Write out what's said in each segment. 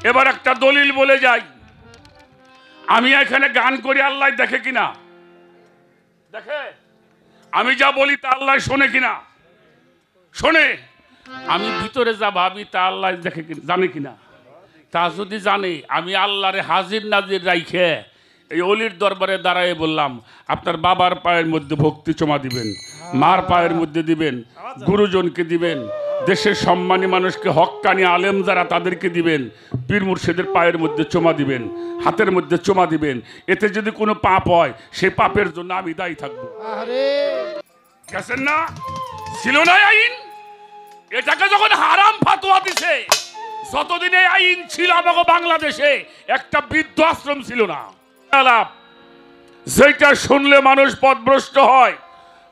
এবার একটা দলিল বলে যাই, আমি এখানে গান করি, আল্লাহ দেখে কিনা? দেখে। আমি যা বলি তা আল্লাহ শোনে কিনা? শোনে। আমি ভিতরে যা ভাবি তা আল্লাহ দেখে কিনা, জানে কিনা? তা যদি জানে, আমি আল্লাহরে হাজির নাজির রাইখে এই অলির দরবারে দাঁড়ায় বললাম, আপনার বাবার পায়ের মধ্যে ভক্তি চমা দিবেন, মার পায়ের মধ্যে দিবেন, গুরুজনকে দিবেন, দেশের সম্মানী মানুষকে, হক্কানি আলেম যারা তাদেরকে দিবেন, পীর মুর্শিদের পায়ের মধ্যে চমা দিবেন, হাতের মধ্যে চমা দিবেন। এতে যদি কোনো পাপ হয়, সেই পাপের জন্য আমি দায়ী থাকবো। গেছেন না? ছিল না আইন? এটাকে যখন হারাম ফাতোয়া দিছে, যতদিন এই আইন ছিল আমাকে বাংলাদেশে একটা বৃদ্ধাশ্রম ছিল না। যেটা শুনলে মানুষ পথভ্রষ্ট হয়,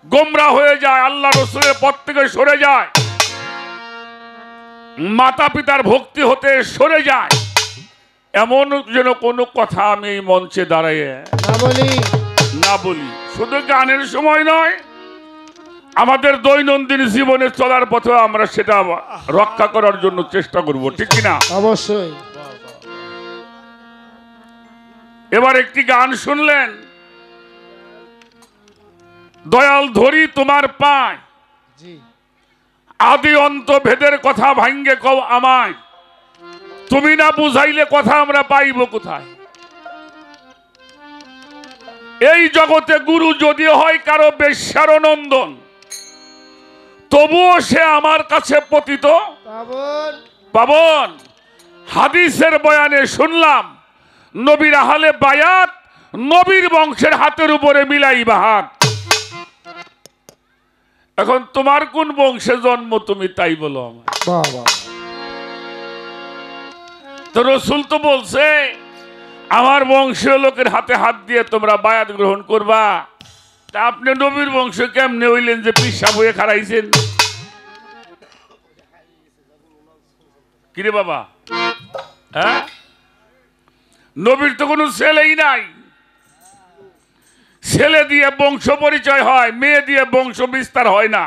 গোমরা হয়ে যায়, আল্লাহ রসুলের পথ থেকে সরে যায়, মাতা পিতার ভক্তি হতে সরে যায়, এমন যেন কোনো কথা আমি এই মঞ্চে দাঁড়িয়ে না বলি। শুধু গানের সময় নয়, আমাদের দৈনন্দিন জীবনে চলার পথে আমরা সেটা রক্ষা করার জন্য চেষ্টা করব, ঠিক কিনা? অবশ্যই। এবার একটি গান শুনলেন, দয়াল ধরি তোমার পায়, আদি অন্ত ভেদের কথা ভাঙ্গে কও আমায়, তুমি না বুঝাইলে কথা আমরা পাইব কোথায়? এই জগতে গুরু যদি হয় কারো বেশ্যার নন্দন, তবুও সে আমার কাছে পতিত পাবন। হাদিসের বয়ানে শুনলাম, নবীর আহলে বায়াত, নবীর বংশের হাতের উপরে মিলাইবা হাত। এখন তোমার কোন বংশে জন্ম তুমি তাই বলো আমার। তো রসুল তো বলছে, আমার বংশীয় লোকের হাতে হাত দিয়ে তোমরা বায়াত গ্রহণ করবা। তা আপনি নবীর বংশ কেমনে হইলেন যে পিসা বয়ে খারাইছেন? কিরে বাবা, হ্যাঁ? নবীর তো কোনো ছেলেই নাই। ছেলে দিয়ে বংশ পরিচয় হয়, মেয়ে দিয়ে বংশ বিস্তার হয় না।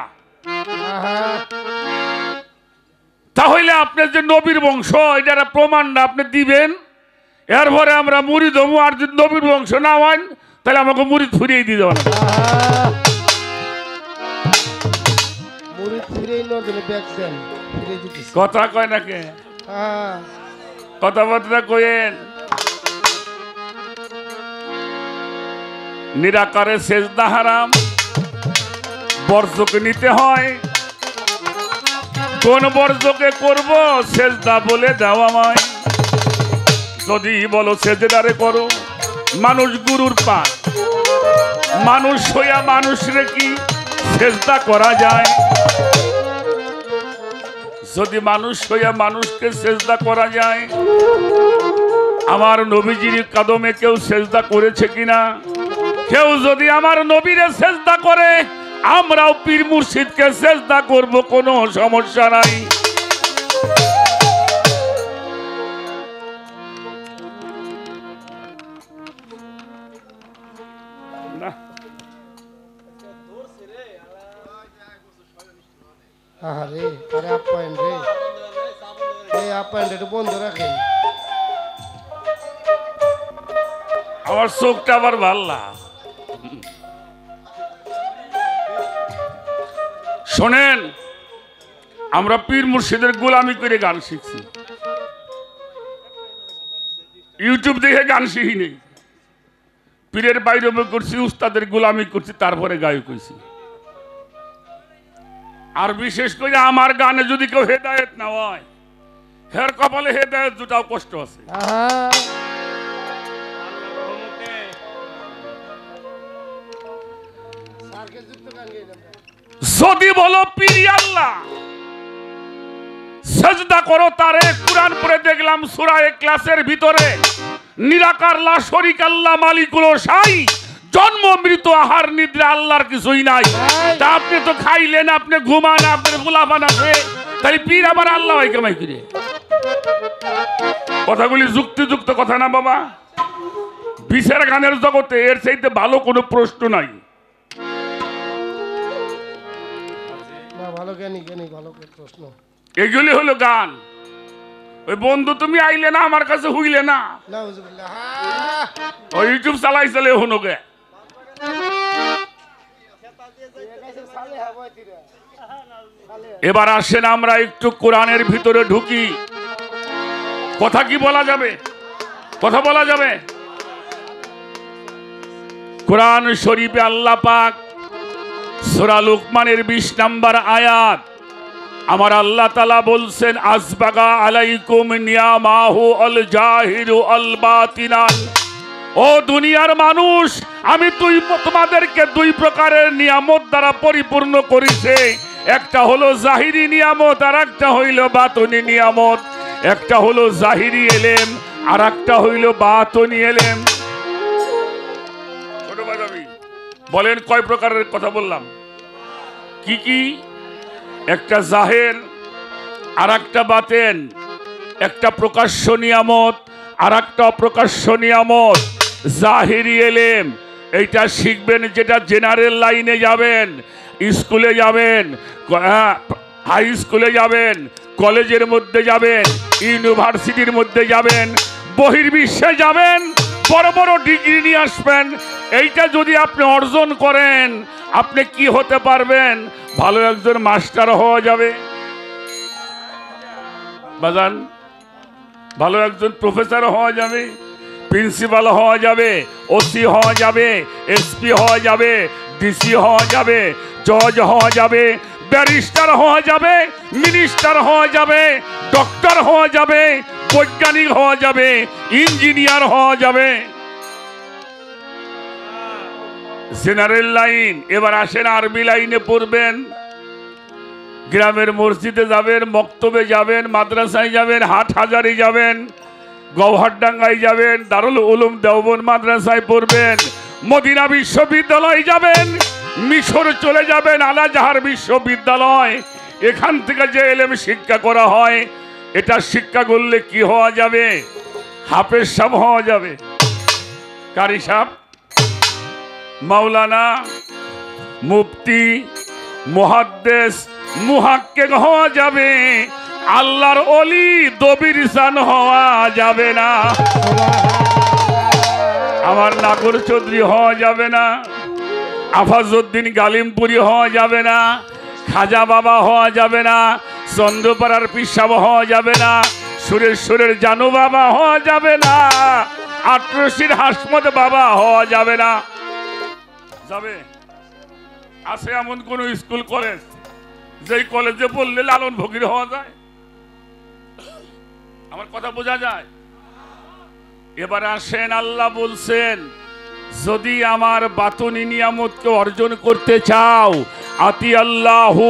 তাহলে আপনি যে নবীর বংশ, এটা প্রমাণ না আপনি দিবেন, এরপরে আমরা মুরিদ হবো। আর যদি নবীর বংশ না হয়, তাহলে আমাকে মুরিদ ফুরিয়ে দিয়ে দেওয়া। কথা কয় না কে? কথাবার্তা কয়েন। নিরাকারে সেজদা হারাম, বর্জকে নিতে হয়। কোন বর্জকে করব সেজদা বলে দাও আমায়। যদি বলো সেজদারে করো, মানুষ গুরুর পায়, মানুষ হইয়া মানুষরে কি সেজদা করা যায়? যদি মানুষ হইয়া মানুষকে সেজদা করা যায়, আমার নবীজির কদমে কেউ সেজদা করেছে কিনা? কেউ যদি আমার নবীরে সেজদা করে, আমরাও পীর মুর্শিদকে সেজদা করব, কোনো সমস্যা নাই। আমার চোখটা আবার ভাল্লা। শোনেন, আমরা পীর মুর্শিদের গোলামি করে গান শিখছি। ইউটিউব দেখে গান শিখি নেই। পীরের বাইরে করছি, উস্তাদের গোলামি করছি, তারপরে গায়ক হয়েছি। আর বিশেষ করে আমার গানে যদি কেউ হেদায়েত না হয়, হের কপালে হেদায়েত দুটাও কষ্ট আছে। যদি বলো পীর আল্লাহ, সেজদা করো তারে। কুরআন পড়ে দেখলাম সূরা ইখলাসের ভিতরে, নিরাকার লা শরীক আল্লাহ মালিকুল শাই, জন্ম মৃত্যু আহার নিদ্রা আল্লাহর কিছুই নাই। তা আপনি তো খাইলেন, আপনি ঘুমান, আপনার গোলাপান আছে, তাই পীর আবার আল্লাহ হয় কেমাই করে? কথাগুলি যুক্তিযুক্ত কথা না বাবা? বিচার গানের জগতে এর চাইতে ভালো কোনো প্রশ্ন নাই। এগুলি হলো গান। ওই বন্ধু তুমি আইলে না আমার কাছে হইলে না, ওই ইউটিউব চালাইছিলে হুনকে। এবার আসেন আমরা একটু কোরআনের ভিতরে ঢুকি। কথা কি বলা যাবে? কথা বলা যাবে? কোরআন শরীফে আল্লাহ পাক সূরা লুকমানের 20 নম্বর আয়াত আমার আল্লাহ তাআলা বলছেন, আসবাগা আলাইকুম নিয়ামাহু আল জাহিরু আল বাতিনান। ও দুনিয়ার মানুষ, আমি তোমাদেরকে 2 প্রকারের নিয়ামত দ্বারা পরিপূর্ণ করেছি। একটা হলো জাহিরি নিয়ামত, আর একটা হইল বাতনি নিয়ামত। একটা হলো জাহিরি এলেম, আর একটা হইল বাতনি এলেম। ছোট বাজাবি বলেন কয় প্রকারের কথা বললাম? কি কি? একটা জাহের, আর একটা বাতেন। একটা প্রকাশ্য নিয়ামত, আর একটা অপ্রকাশ্য নিয়ামত। জাহিরি এলেম এইটা শিখবেন, যেটা জেনারেল লাইনে যাবেন, স্কুলে যাবেন, হাই স্কুলে যাবেন, কলেজের মধ্যে যাবেন, ইউনিভার্সিটির মধ্যে যাবেন, বহির্বিশ্বে যাবেন, বড় বড় ডিগ্রি নিয়ে আসবেন। এইটা যদি আপনি অর্জন করেন, আপনি কি হতে পারবেন? ভালো একজন মাস্টার হওয়া যাবে বাজান, ভালো একজন প্রফেসর হওয়া যাবে, প্রিন্সিপাল হওয়া যাবে, ওসি হওয়া যাবে, এসপি হওয়া যাবে, ডিসি হওয়া যাবে, জজ হওয়া যাবে, ব্যারিস্টার হওয়া যাবে, মিনিস্টার হওয়া যাবে, ডক্টর হওয়া যাবে, বৈজ্ঞানিক হওয়া যাবে, ইঞ্জিনিয়ার হওয়া যাবে। General line. এবার আসেন আরবি লাইনে পড়বেন। গ্রামের মসজিদে যাবেন, মক্তবে যাবেন, মাদ্রাসায় যাবেন, হাট হাজারি যাবেন, গৌহারডাঙ্গায় যাবেন, দারুল উলুম দেওবন্দ মাদ্রাসায় পড়বেন, মদিনা বিশ্ববিদ্যালয় যাবেন, মিশর চলে যাবেন, আল আজহার বিশ্ববিদ্যালয়। এখান থেকে যে এলেম শিক্ষা করা হয়, এটা শিক্ষা করলে কি হওয়া যাবে? হাফেজ সাহেব হওয়া যাবে। কারি সাহেব, মাওলানা, মুফতি, মুহাদ্দিস, মুহাক্কিক হওয়া যাবে। আল্লাহর ওলি দবির সান হওয়া যাবে না। আমার নাগর চৌধুরী হওয়া যাবে না, আফাজউদ্দিন গালিমপুরি হওয়া যাবে না, খাজা বাবা হওয়া যাবে না, চন্দ্রপাড়ার পিসাব হওয়া যাবে না, সুরেশ্বরের জানু বাবা হওয়া যাবে না, আটরশির হাসমত বাবা হওয়া যাবে না। যাবে? আছে এমন কোন স্কুল কলেজ যেই কলেজে পড়লে লালন ফকির হওয়া যায়? আমার কথা বোঝা যায়? এবার আসেন, আল্লাহ বলছেন, যদি আমার বাতুনি নিয়ামতকে অর্জন করতে চাও, আতি আল্লাহু,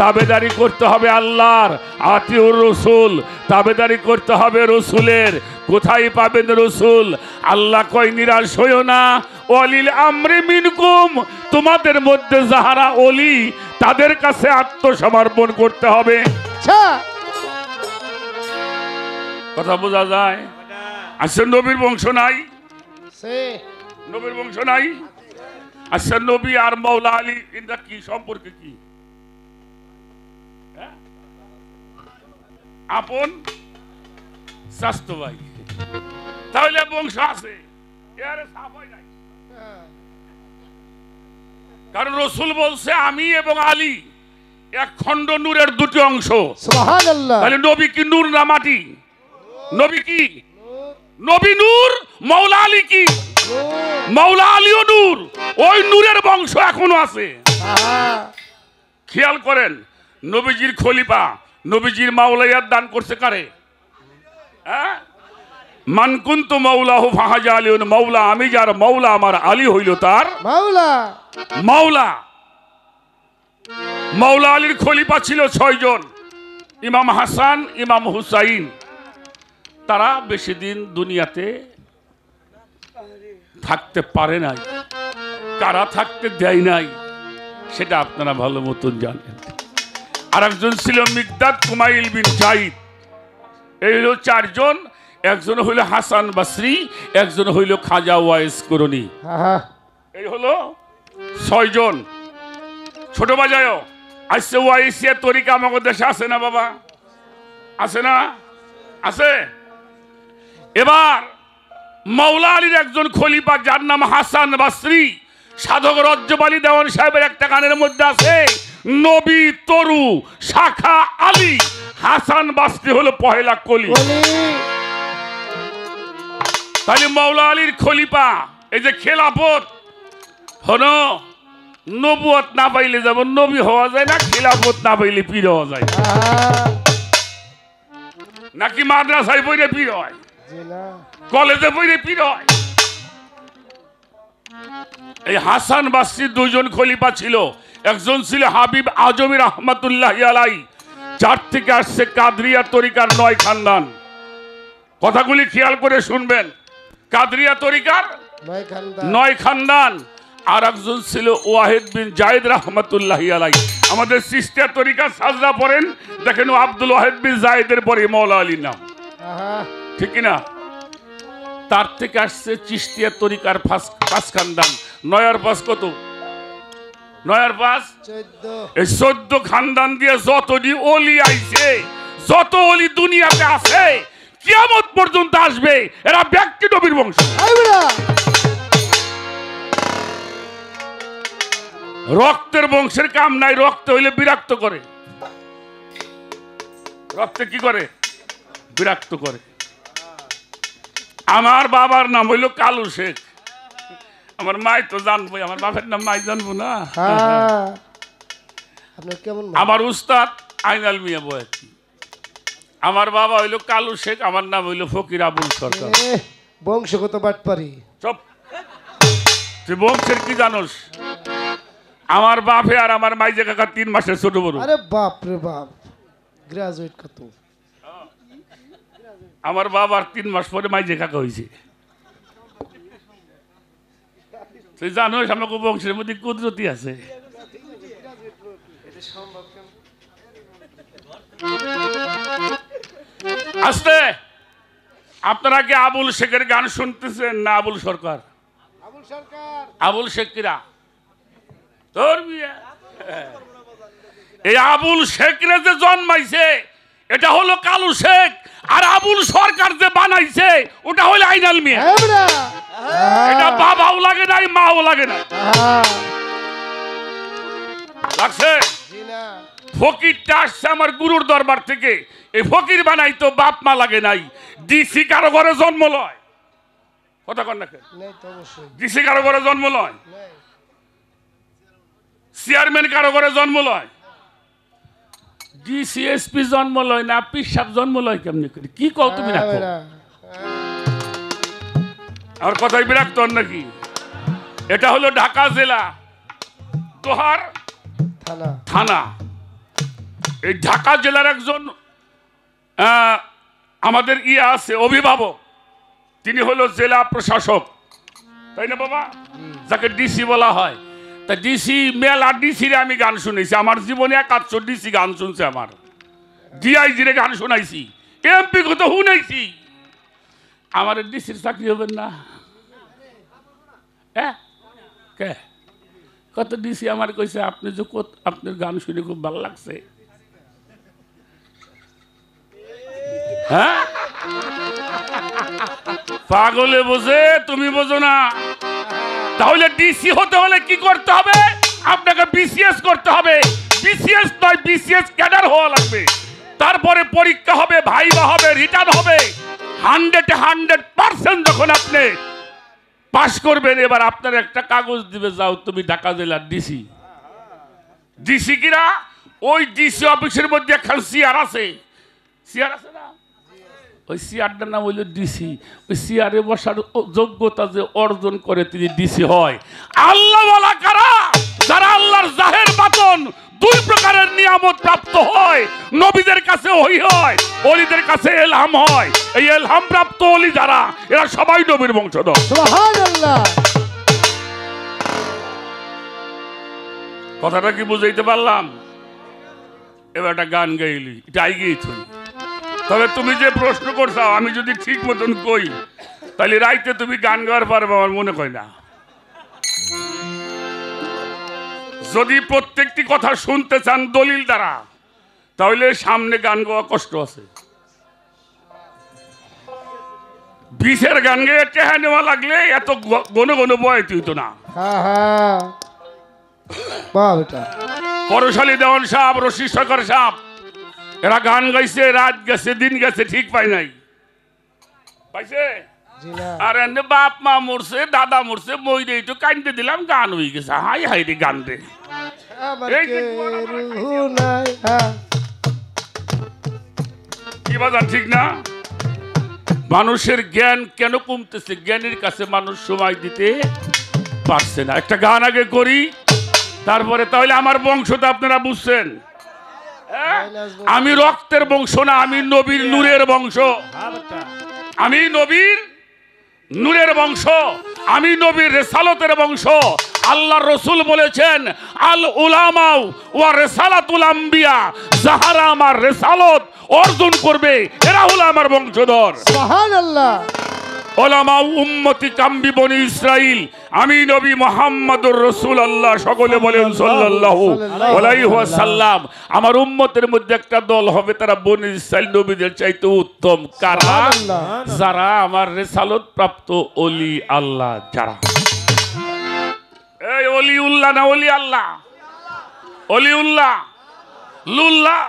তাবেদারি করতে হবে আল্লাহর, আতিউর রসুল, তাবেদারি করতে হবে রসুলের। কোথায় পাবেন রসুল? আল্লাহ কয় নিরাশ হইও না, ওয়ালিল আমরি মিনকুম, তোমাদের মধ্যে যাহারা ওলি তাদের কাছে আত্মসমর্পণ করতে হবে। কথা বোঝা যায়? আচ্ছা, নবীর বংশ নাই? নবীর বংশ নাই? আচ্ছা, নবী আর মাওলা আলী এটা কি সম্পর্কে? কি আপন স্বাস্থ্য ভাই? তাহলে বংশ আছে, কারণ রসুল বলছে আমি এবং আলী এক খণ্ড নূরের 2টি অংশ। সুবহানাল্লাহ। তাহলে নবী কি নূর না মাটি? নবী কি? নবী নূর। মাওলা আলী কি? মাওলা আলীও নূর। ওই নূরের বংশ এখনো আছে। খেয়াল করেন, নবীজির খলিফা, নবীজির মাওলায়াত দান করছে কারে? মান কুনতু মাওলাহু ফাহাজা আলীউন, মাওলা আমি যার মাওলা, আমার আলী হইল তার মাওলা। মাওলা মাওলা আলীর খলিফা ছিল 6 জন, ইমাম হাসান, ইমাম হুসাইন। তারা বেশি দিন দুনিয়াতে থাকতে পারে নাই। কারা থাকতে দেয় নাই সেটা আপনারা ভালো মতন জানেন। আর একজন ছিল মিকদাদ কুমাইল বিন জাইদ। এই হলো 4 জন। একজন হইল হাসান বসরি, একজন হইল খাজা ওয়াইস করণী। এই হলো 6 জন। ছোট বাজায়ও আসছে ওয়াইসিয়া তরিকা আমাদের দেশে আছে না বাবা? আছে না? আছে। এবার মাওলা আলীর একজন খলিফা যার নাম হাসান বাসরি, সাধক রজ্জবালী দেওয়ান সাহেবের একটা গানের মধ্যে আছে নবী তরু শাখা আলী, হাসান বাসরি হলো পহেলা কলি। তাহলে মাওলা আলীর খলিফা এই যে খেলাফত হলো, নবুয়ত না পাইলে যেমন নবী হওয়া যায় না, খেলাফত না পাইলে পীর হওয়া যায় নাকি? মাদ্রাসায় পড়ে পীর হয়, কলেজে পড়ে পীর হয়। এই হাসান বাসরির দুইজন খলিফা ছিল, একজন ছিল হাবিব আজমি রহমাতুল্লাহ আলাই, যার থেকে আসছে কাদরিয়া তরিকার 9 খানদান। কথাগুলি খেয়াল করে শুনবেন, কাদরিয়া তরিকার 9 খানদান। আর একজন ছিল ওয়াহিদ বিন জায়েদ রহমাতুল্লাহ আলাই। আমাদের চিশতিয়া তরিকার সাজদা পড়েন, দেখেন আব্দুল ওয়াহিদ বিন জায়েদের পরে মাওলা আলীর নাম, ঠিক কিনা? তার থেকে আসছে চিশতিয়া তরিকার 5 খানদান। 9 আর 5 কত? 9 আর 5 14। এই 14 খানদান দিয়ে যতটি ওলি আইছে, যত ওলি দুনিয়াতে আছে, কিয়ামত পর্যন্ত আসবে, এরা ব্যক্তি নবীর বংশ। রক্তের বংশের কাম নাই, রক্ত হইলে বিরক্ত করে। রক্তে কি করে? বিরক্ত করে। আমার বাবার নাম হইল কালু শেখ, আমার মাই তো জানবো, আমার বাপের নাম মাই জানবো না? আমার উস্তাদ আইনাল মিয়া বয়াতি, আমার বাবা হইল কালু শেখ, আমার নাম হইল ফকির আবুল সরকার। বংশগত বাটপারি। চুপ, তুই বংশের কি জানোস? আমার বাপে আর আমার মাইজে কাকা 3 মাসের ছোট বড়। আরে বাপ রে বাপ, গ্রাজুয়েট কত? আমার বাবার 3 মাস পরে মাইজে কাকা হয়েছে। তুই জানোস আমাকে বংশের মধ্যে কুদরতি আছে। আস্তে, আপনারা কি আবুল শেখের গান শুনতেছেন না আবুল সরকার? আবুল শেখ কিরা? তোর বিয়ে। এই আবুল শেখরে যে জন্মাইছে এটা হলো কালু শেখ, আর আবুল সরকার যে বানাইছে ওটা হলো আইনাল মিয়া। এটা বাবাও লাগে নাই, মাও লাগে না। লাগছে? ফকিরটা আসছে আমার গুরুর দরবার থেকে, এই ফকির বানাই তো বাপ মা লাগে নাই। ডিসি কারো ঘরে জন্ম লয়, কথা কন না? ডিসি কারো ঘরে জন্ম লয়, চেয়ারম্যান কারো ঘরে জন্ম লয়, ডিসিএসপি জন্ম লয় না, পিসাব জন্ম লয় কেমনি করে? কি কও তুমি? না আর কথাই বিরক্ত নাকি? এটা হলো ঢাকা জেলা দোহার থানা। এই ঢাকা জেলার একজন আমাদের আছে অভিভাবক, তিনি হলো জেলা প্রশাসক, তাই না বাবা? যাকে ডিসি বলা হয়। তা ডিসি মেলা ডিসিরে আমি গান শুনেছি, আমার জীবনে 1-8 ডিসি গান শুনছে, আমার ডিআইজিরে গান শোনাইছি, এমপি কত শুনাইছি। আমার ডিসির চাকরি হবেন না? কে কত ডিসি আমার কইছে আপনি যে আপনার গান শুনে খুব ভালো লাগছে। হ্যাঁ, পাগলে বোঝে, তুমি বোঝো না। তাহলে ডিসি হতে হলে কি করতে হবে? আপনাকে বিসিএস করতে হবে। বিসিএস নয়, বিসিএস ক্যাডার হওয়া লাগবে। তারপরে পরীক্ষা হবে, ভাইবা হবে, রিটার্ন হবে। 100% যখন আপনি পাস করবেন, এবার আপনার একটা কাগজ দিবে, যাও তুমি ঢাকা জেলার ডিসি। ডিসি কিরা? ওই ডিসি অফিসের মধ্যে একখান চেয়ার আছে, চেয়ার আছে না? ওই চেয়ারটার নাম হইল ডিসি। ওই চেয়ারে বসার যোগ্যতা যে অর্জন করে তিনি ডিসি হয়। আল্লাহ ওয়ালা কারা? যারা আল্লাহর জাহের বাতন 2 প্রকারের নিয়ামত প্রাপ্ত হয়। নবীদের কাছে ওহী হয়, ওলিদের কাছে ইলহাম হয়। এই ইলহাম প্রাপ্ত ওলি যারা, এরা সবাই নবীর বংশধর। সুবহানাল্লাহ। কথাটা কি বুঝাইতে পারলাম? এবার একটা গান গাইলি, এটা আইগেই থই। তবে তুমি যে প্রশ্ন করছো, আমি যদি ঠিক মতন কই তাহলে রাইতে তুমি গান গাওয়ার পারবে, আমার মনে হয় না। যদি প্রত্যেকটি কথা শুনতে চান দলিল দ্বারা, তাহলে সামনে গান গাওয়া কষ্ট আছে। বিশের গান গেয়ে টেহা নেওয়া লাগলে এত গনে গনে বয় তুই তো না। হ্যাঁ হ্যাঁ বাহ বেটা করশালী দেওয়ান সাহেব, রশি সরকার সাহেব, এরা গান গাইছে, রাত গেছে, দিন গেছে, ঠিক পাই নাই, পাইছে? জি না আর এনে বাপ মা মরছে, দাদা মরছে, মই রে একটু কান্দে দিলাম, গান হয়ে গেছে। হাই হাই রে গান রে। আমার এই যে রুহু নাই হ্যাঁ কি বাজান ঠিক না? মানুষের জ্ঞান কেন কমতেছে? জ্ঞানের কাছে মানুষ সময় দিতে পারছে না। একটা গান আগে করি, তারপরে তাহলে আমার বংশটা আপনারা বুঝছেন। হ্যাঁ? আমি রক্তের বংশ না, আমি নবীর নূরের বংশ। আমি নবীর নূরের বংশ, আমি নবীর রেসালতের বংশ। আল্লাহর রাসূল বলেছেন, আল উলামাউ ওয়া রিসালাতুল আম্বিয়া, যাহারা আমার রেসালত অর্জন করবে এরা হলো আমার বংশধর। সুবহানাল্লাহ। উলামা উম্মতি কাম্বি বনি ইসরাইল, আমি নবী মুহাম্মদুর রাসূলুল্লাহ, সকলে বলেন সাল্লাল্লাহু আলাইহি ওয়াসাল্লাম। আমার উম্মতের মধ্যে একটা দল হবে, তারা বনি ইসরাইল নবীদের চাইতে উত্তম। কারা? যারা আমার রিসালত প্রাপ্ত ওলি আল্লাহ। যারা এই ওলিউল্লাহ না ওলি আল্লাহ, ওলিউল্লাহ লুল্লাহ,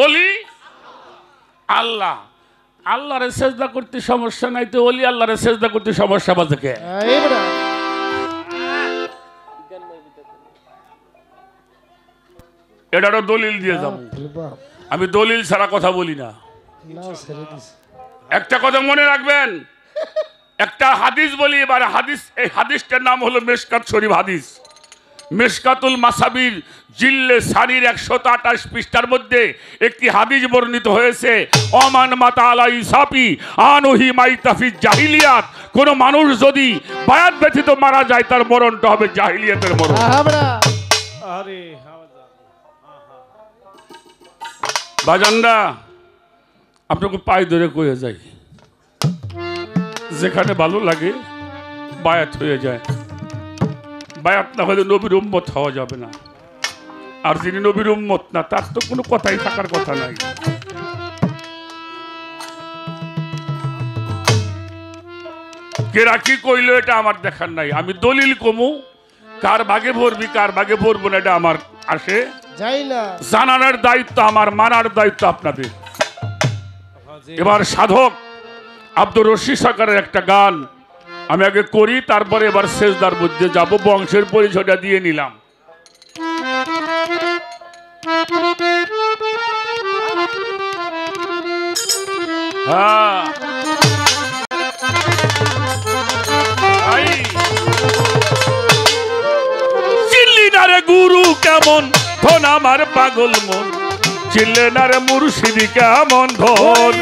ওলি আল্লাহ। আল্লাহরে সেজদা করতে সমস্যা নাই, তো ওলি আল্লাহরে সেজদা করতে সমস্যা বাজে কে? এই বেটা এটারও দলিল দিয়ে যাব। বাপরে বাপ আমি দলিল ছাড়া কথা বলি না। না ছেড়ে দিছে একটা কথা মনে রাখবেন, একটা হাদিস বলি এবার। হাদিস, এই হাদিসটার নাম হলো মেশকাত শরীফ হাদিস। মেশকাতুল মাসাবির জিল্লে সারির 128 পৃষ্ঠার মধ্যে একটি হাদিস বর্ণিত হয়েছে। অমান মাতা আলা ইসাফি আনহি মাইতাফি জাহিলিয়াত, কোন মানুষ যদি বায়াত ব্যতীত মারা যায় তার মরণটা হবে জাহিলিয়াতের মরণ। হ্যাঁ বেটা আরে বাজানরা, আপনাকে পায়ে ধরে কয়ে যাই, যেখানে ভালো লাগে বায়াত হয়ে যায়। বায়াত না হলে নবীর উম্মত হওয়া যাবে না। আর যিনি নবীর উম্মত না, তার তো কোনো কথাই থাকার কথা নাই। কেরা কি কইলো এটা আমার দেখার নাই। আমি দলিল কমু, কার ভাগে ভরবি কার ভাগে ভরবো না এটা আমার আসে যাই না। জানানোর দায়িত্ব আমার, মানার দায়িত্ব আপনাদের। এবার সাধক আব্দুর রশিদ সরকারের একটা গান আমি আগে করি, তারপরে এবার সেজদার মধ্যে যাব। বংশের পরিচয়টা দিয়ে নিলাম। হ্যাঁ চিল্লি না রে গুরু কেমন ধন আমার পাগল মন, চিল্লে না রে মুর্শিদি কেমন ধন।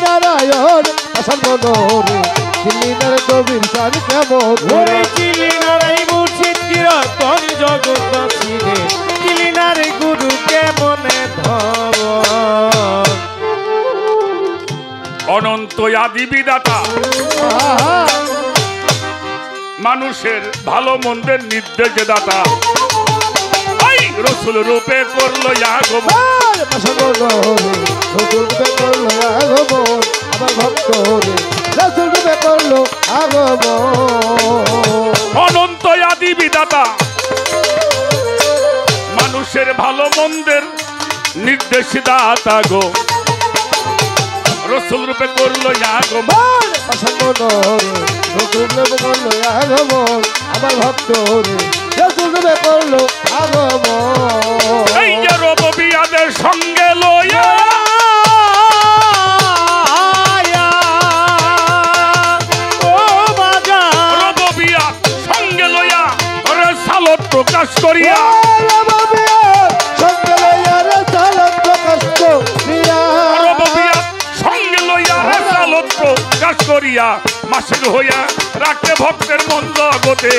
নারায়ণ আসান মনোরে চিল্লিনার কবির সান কেমন চিলিনার মুর্শিদ কিরতন জগৎবাসী রে, চিলিনার গুরু কেমনে ভব। অনন্ত আদি বিধাতা, মানুষের ভালো মন্দের নির্দেশ দাতা, রসুল রূপে করলো আগমন। আমার ভক্ত রসুল রূপে করলো আগমন। অনন্ত আদি বিধাতা, মানুষের ভালো মন্দের নির্দেশ দাতা গো, রসুল রূপে করলো আগমন। রসুল রূপে করলো আগমন, আমার ভক্ত রসুল রূপে করলো আগমন। এই যে রবিয়াদের সঙ্গে লইয়া প্রকাশ করিয়া, সঙ্গে লইয়া রেসালত প্রকাশ করিয়া, মাসের হইয়া রাখতে ভক্তের মন জগতে,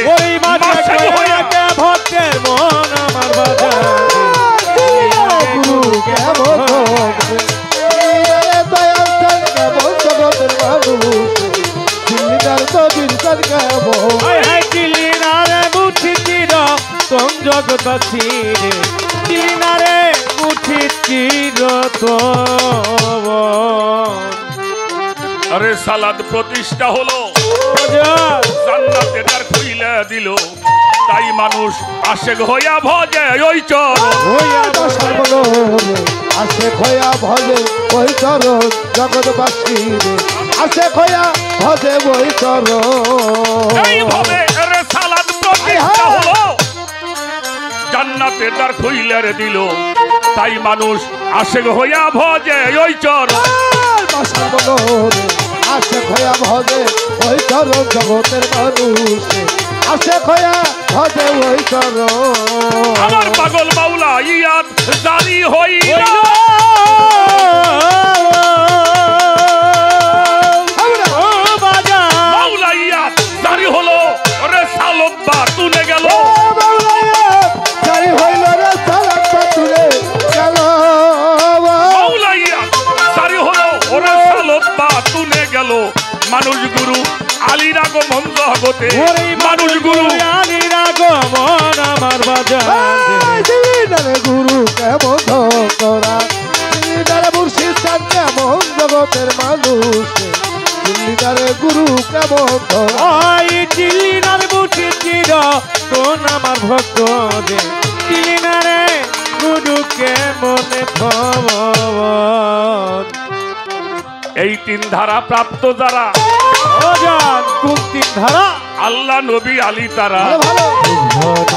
মাসের হইয়া ভক্তের মন আমার বাজার। গুরু কেমন দয়াল কেমন জগতের জগত ছিড়ে দিলি না রে উঠিত চিরতন। আরে সালাদ প্রতিষ্ঠা হলো, জান্নাতের দ্বার খুইলা দিল, তাই মানুষ আশেক হইয়া ভজে ওই চরণ। সর্বলোরে আসে খয়া ভজে ওই চরণ জগৎবাসী রে আসে খয়া ভজে ওই চরণ। এইভাবে আরে সালাদ প্রতিষ্ঠা হলো, জান্নাতের দ্বার খুইলা দিল, তাই মানুষ আশেক হইয়া ভজে ওই চরণ। সর্বলোরে আসে খয়া ভজে ওই চরণ জগতের মানুষ আসে খয়া ভজে ওই চরণ। আমার পাগল মাওলা ইয়াদ জারি হইলা, মাওলা ইয়াদ জারি হলো, রে সালত বা তুলে গেল, জারি হইল রে সালাত তুলে গেল। মাওলা ইয়াদ জারি হলো, রে সালত বা তুলে গেল। মানুষ গুরু আলীর আগমন জগতে, মানুষ গুরু আলীর আগমন আমার বাজারে। গুরু কেমন করা মুর্শিদ চান কেমন জগতের মানুষ দিল্লিদারে গুরু কেমন ধরা। ওই চিলিনার বুঝি চির কোন আমার ভক্ত দে চিলিনারে গুরুকে মনে খবর। এই তিন ধারা প্রাপ্ত যারা, ওজান কোন তিন ধারা? আল্লাহ নবী আলী তারা, ভালো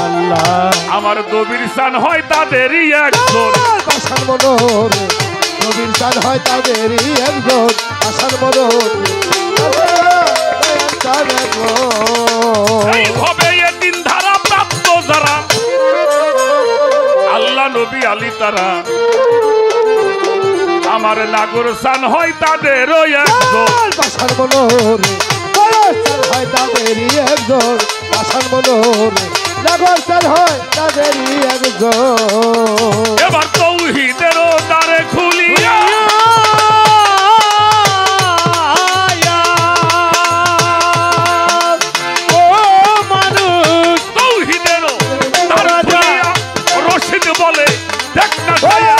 আল্লাহ আমার দবির সান হয় তাদেরই একজন। আসার মনোহরে নবীর চাঁদ হয় তাদেরই একজন আসার মনোহরে এইভাবে এ তিন ধারা প্রাপ্ত যারা, আল্লাহ নবী আলী তারা, আমার নাগর সান হয় তাদেরও একজন। আসার মনোহরে হয় তাদেরই একজন আসার মনোহরে নাগর চাঁদ হয় তাদেরই একজন। এবার তৌহিদেরও দ্বারে খুলিয়া, ও মানুষ তৌহিদেরও দ্বারে খুলিয়া, রশিদ বলে দেখ না ছায়া,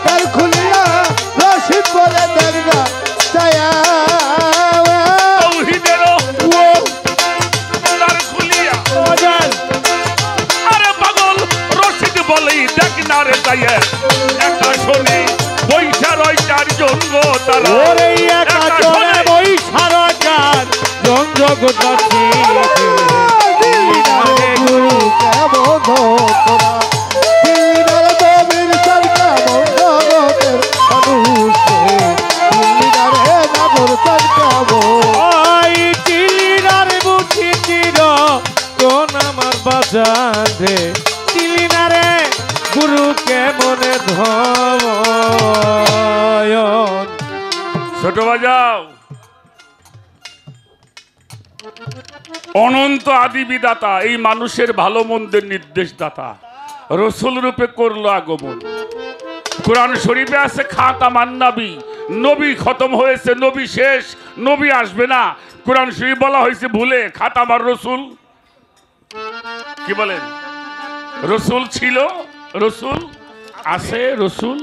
তার খুলিয়া রশিদ বলে দেখ না ছায়া। তৌহিদেরও দ্বারে খুলিয়া, ওজান আরে পাগল রশিদ বলেই দেখ না রে ছায়া। একা শোনে বৈশা রয় চারজন গো তারা, ওরে একা একা চলে শোনে বই সারা চাঁদ জন জগৎ গুরু কেমন তোরা দিল্লিদার নবীর চাঁদ কেমন জগতের মানুষ দিল্লিদারে নাগর চাঁদ কেমন। ওই চিলিনার বুঝি চির কোন আমার বাজারে চিলিনারে গুরুকে মনে ধয়ন। ছোট বাজাও, অনন্ত আদি বিদাতা, এই মানুষের ভালো মন্দের নির্দেশদাতা, রসুল রূপে করলো আগমন। কোরআন শরীফে আছে খাতামান নবী, নবী খতম হয়েছে, নবী শেষ, নবী আসবে না। কোরআন শরীফ বলা হয়েছে ভুলে খাতামার রসুল। কি বলেন? রসুল ছিল, রসুল আছে, রসুল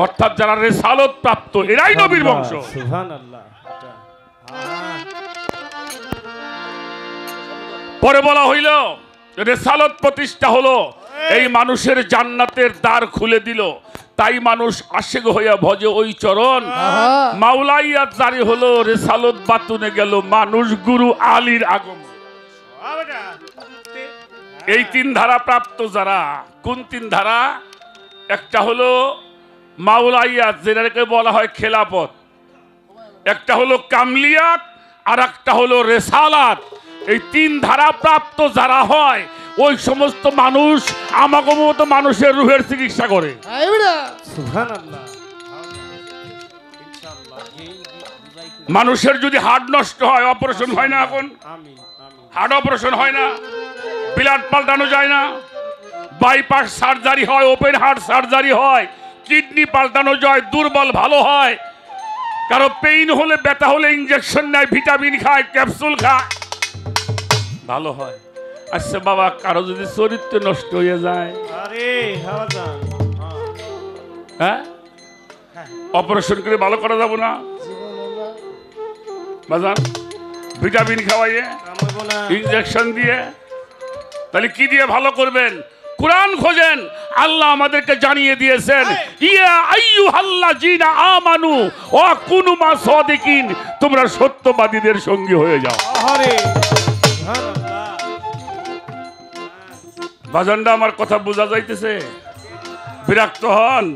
অর্থাৎ যারা রেসালত প্রাপ্ত এরাই নবীর বংশ। সুবহানাল্লাহ। পরে বলা হইল রেসালত প্রতিষ্ঠা হলো, এই মানুষের জান্নাতের দ্বার খুলে দিল, তাই মানুষ আশেক হইয়া ভজে ওই চরণ। মাওলাইয়াত জারি হলো, রেসালত বাতুনে গেল, মানুষ গুরু আলীর আগমন। এই তিন ধারা প্রাপ্ত যারা, কোন তিন ধারা? একটা হলো মাওলাইয়াত, যেটাকে বলা হয় খেলাপথ, একটা হলো কামলিয়াত, আর একটা হলো রেসালাত। এই তিন ধারা প্রাপ্ত যারা হয়, ওই সমস্ত মানুষ আমাকে মতো মানুষের রুহের চিকিৎসা করে। সুবহানাল্লাহ। মানুষের যদি হার্ট নষ্ট হয়, অপারেশন হয় না, এখন আমিন আমিন। হার্ট অপারেশন হয় না, ব্লাড পাল্টানো যায় না, বাইপাস সার্জারি হয়, ওপেন হার্ট সার্জারি হয়, কিডনি পাল্টানো যায়, দুর্বল ভালো হয়, কারো পেইন হলে, ব্যথা হলে ইঞ্জেকশন নেয়, ভিটামিন খায়, ক্যাপসুল খায়, ভালো হয়। আচ্ছা বাবা, কারো যদি চরিত্র নষ্ট হয়ে যায়, আরে হাওয়াজান হ্যাঁ, অপারেশন করে ভালো করা যাবো না বাজান? ভিটামিন খাওয়াইয়ে, কামাবো না। ইনজেকশন দিয়ে, তাহলে কি দিয়ে ভালো করবেন? কোরআন খোঁজেন। আল্লাহ আমাদেরকে জানিয়ে দিয়েছেন, ইয়া আইয়ুহাল্লাযীনা আমানু ওয়া কুনু মা সাদিকিন, তোমরা সত্যবাদীদের সঙ্গী হয়ে যাও। আরে সুবহানাল্লাহ। বাজানটা আমার কথা বোঝা যাইতেছে? বিরক্ত হন?